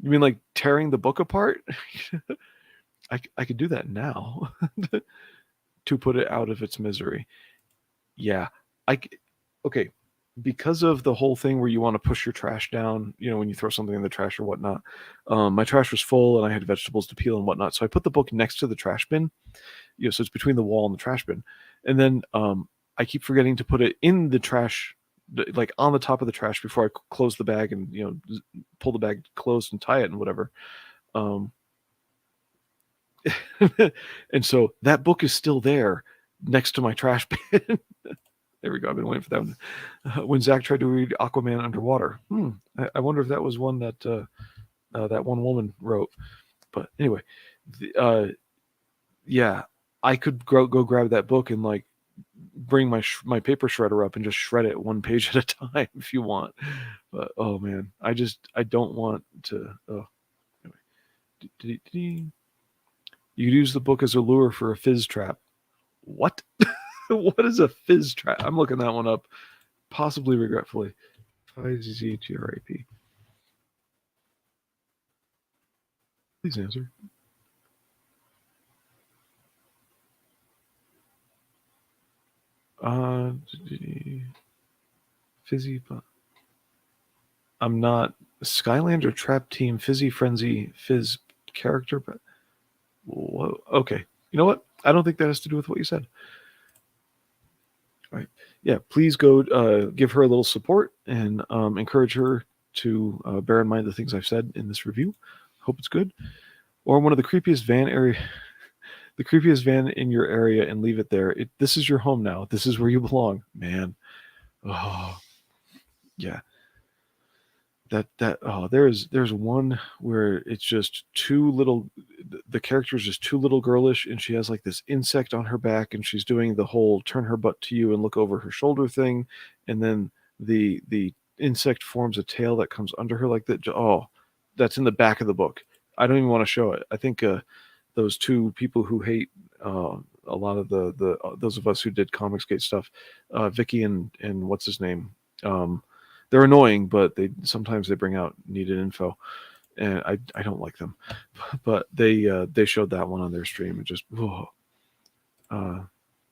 you mean like tearing the book apart? I could do that now to put it out of its misery. Yeah. Okay. Because of the whole thing where you want to push your trash down, you know, when you throw something in the trash or whatnot, my trash was full and I had vegetables to peel and whatnot. So I put the book next to the trash bin, you know, so it's between the wall and the trash bin. And then I keep forgetting to put it in the trash, like on the top of the trash before I close the bag and, you know, pull the bag closed and tie it and whatever. And so that book is still there next to my trash bin. There we go. I've been waiting for that one. When Zach tried to read Aquaman underwater. I wonder if that was one that that one woman wrote. But anyway, yeah, I could go grab that book and like bring my paper shredder up and just shred it 1 page at a time if you want. But oh man, I don't want to. Oh, anyway. You could use the book as a lure for a fizz trap. What? What is a fizz trap? I'm looking that one up, possibly regretfully. FIZZTRAP. Please answer. Fizzy. I'm not Skylander Trap Team Fizzy Frenzy Fizz character, but whoa, okay. You know what? I don't think that has to do with what you said. All right. Yeah, please go give her a little support and encourage her to bear in mind the things I've said in this review. Hope it's good. Or one of the creepiest the creepiest van in your area and leave it there. This is your home now. This is where you belong, man. Oh, yeah. There's one where it's just too little. The character is just too little girlish, and she has like this insect on her back, and she's doing the whole turn her butt to you and look over her shoulder thing, and then the insect forms a tail that comes under her like that. Oh, that's in the back of the book. I don't even want to show it. I think those two people who hate a lot of the those of us who did Comicsgate stuff, Vicky and what's his name. They're annoying, but sometimes they bring out needed info, and I don't like them. But they showed that one on their stream and just whoa.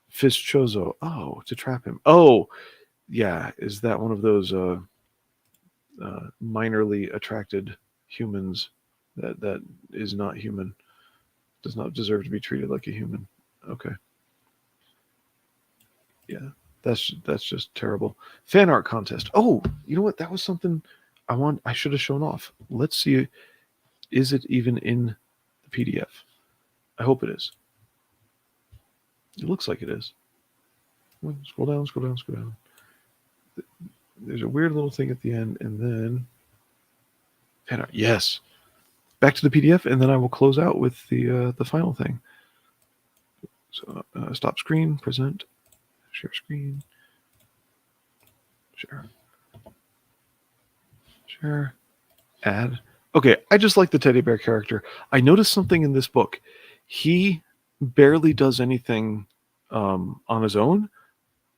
Fist Chozo. Oh, to trap him. Oh, yeah. Is that one of those minorly attracted humans that is not human, does not deserve to be treated like a human? Okay. Yeah. That's just terrible. Fan art contest. Oh, you know what? That was something I should have shown off. Let's see. Is it even in the PDF? I hope it is. It looks like it is. Scroll down. There's a weird little thing at the end, and then fan art. Yes. Back to the PDF, and then I will close out with the final thing. So stop screen, present. Share screen. Share. Add. Okay, I just like the teddy bear character. I noticed something in this book. He barely does anything on his own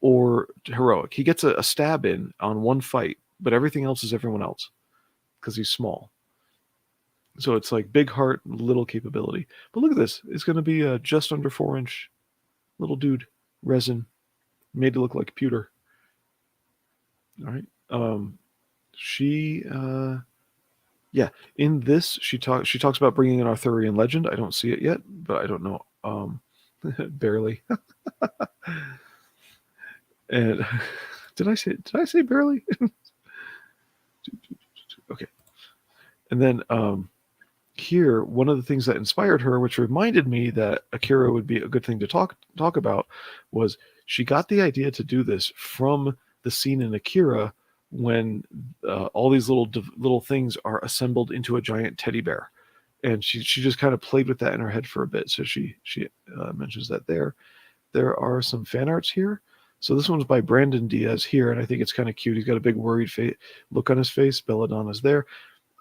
or heroic. He gets a stab in on one fight, but everything else is everyone else because he's small. So it's like big heart, little capability. But look at this. It's going to be a just under 4-inch little dude, resin. Made to look like a pewter. All right. Yeah. In this, she talks about bringing an Arthurian legend. I don't see it yet, but I don't know. Barely. And did I say barely? Okay. And then here, one of the things that inspired her, which reminded me that Akira would be a good thing to talk about, was she got the idea to do this from the scene in Akira when all these little things are assembled into a giant teddy bear. And she just kind of played with that in her head for a bit. So she mentions that there. There are some fan arts here. So this one's by Brandon Diaz here, and I think it's kind of cute. He's got a big worried look on his face. Belladonna's there.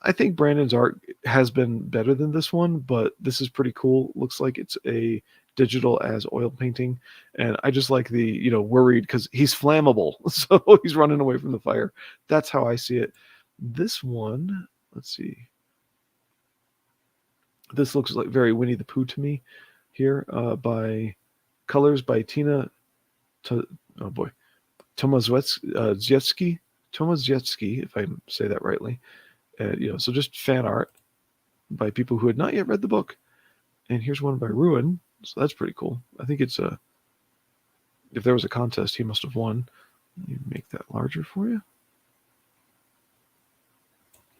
I think Brandon's art has been better than this one, but this is pretty cool. Looks like it's a digital as oil painting, and I just like the worried because he's flammable, so he's running away from the fire. That's how I see it. This one, let's see. This looks like very Winnie the Pooh to me here, by colors by Tina. Tomaszewski, if I say that rightly. So just fan art by people who had not yet read the book. And here's one by Ruin, so that's pretty cool. I think it's if there was a contest, he must have won. Let me make that larger for you.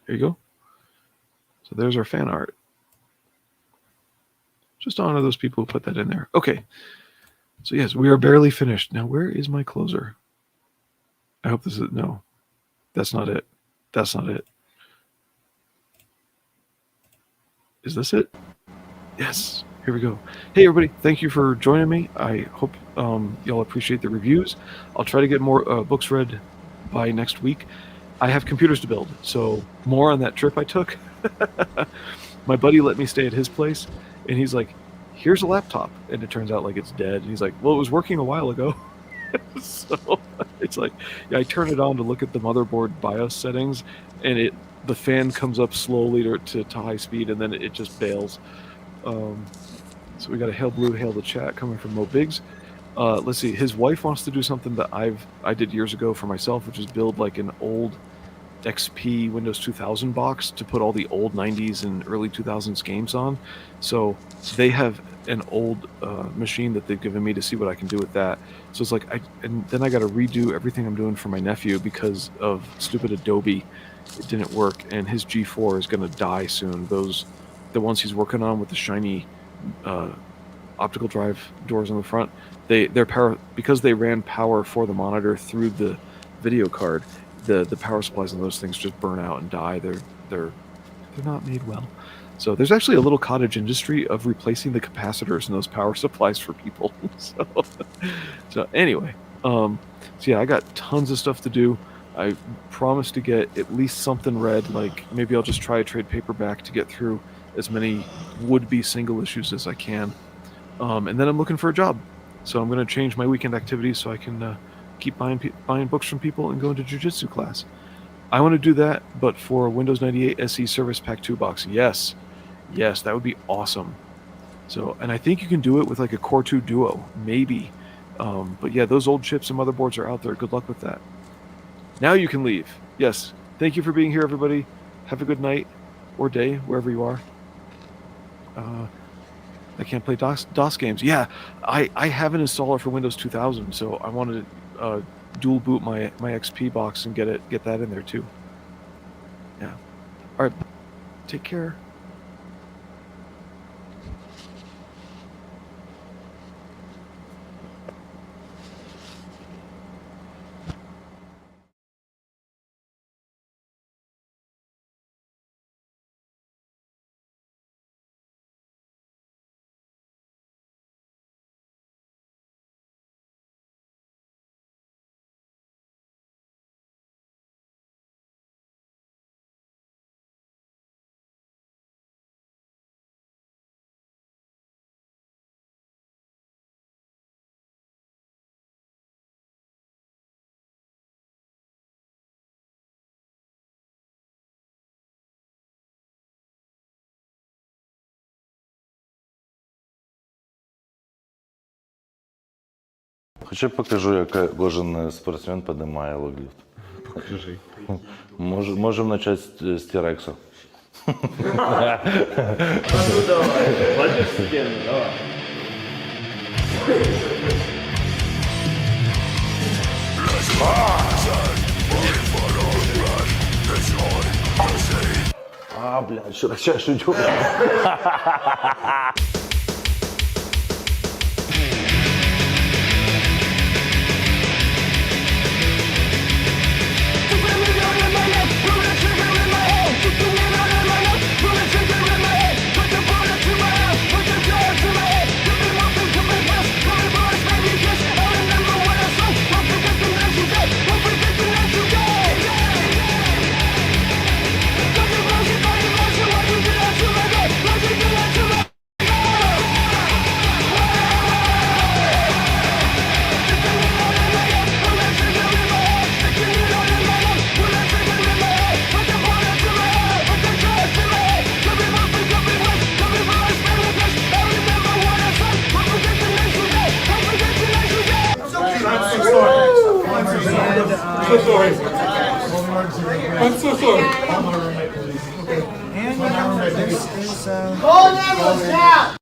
There you go. So there's our fan art. Just to honor those people who put that in there. Okay. So yes, we are barely finished. Now, where is my closer? I hope this is, no, that's not it. That's not it. Is this it? Yes, here we go. Hey everybody, thank you for joining me. I hope y'all appreciate the reviews. I'll try to get more books read by next week. I have computers to build, so more on that trip I took. My buddy let me stay at his place, and he's like, here's a laptop, and it turns out like it's dead. And he's like, well, it was working a while ago. So it's like, yeah, I turn it on to look at the motherboard BIOS settings, and the fan comes up slowly to high speed, and then it just bails. So we got a Hail Blue, Hail the Chat coming from Mo Biggs. Let's see, his wife wants to do something that I did years ago for myself, which is build like an old XP Windows 2000 box to put all the old 90s and early 2000s games on. So they have an old machine that they've given me to see what I can do with that. So it's like, and then I got to redo everything I'm doing for my nephew because of stupid Adobe. It didn't work, and his G4 is going to die soon. The ones he's working on with the shiny optical drive doors on the front, their power, because they ran power for the monitor through the video card, the power supplies on those things just burn out and die. They're not made well. So there's actually a little cottage industry of replacing the capacitors in those power supplies for people. So anyway, so yeah, I got tons of stuff to do. I promised to get at least something read. Like maybe I'll just try a trade paperback to get through as many would-be single issues as I can. And then I'm looking for a job. So I'm going to change my weekend activities so I can keep buying books from people and going to jiu-jitsu class. I want to do that, but for Windows 98 SE Service Pack 2 box. Yes, that would be awesome. So, and I think you can do it with like a Core 2 Duo, maybe. But yeah, those old chips and motherboards are out there. Good luck with that. Now you can leave. Yes, thank you for being here, everybody. Have a good night or day, wherever you are. I can't play DOS games. Yeah, I have an installer for Windows 2000, so I wanted to dual boot my XP box and get that in there too. Yeah. All right. Take care. Хоча покажу, як кожен спортсмен піднімає логліфт. Покажи. Можемо почати з Тірекса. Ну давай, хочешь стену? Давай. Да, блядь, что шучу. I'm so sorry. And this is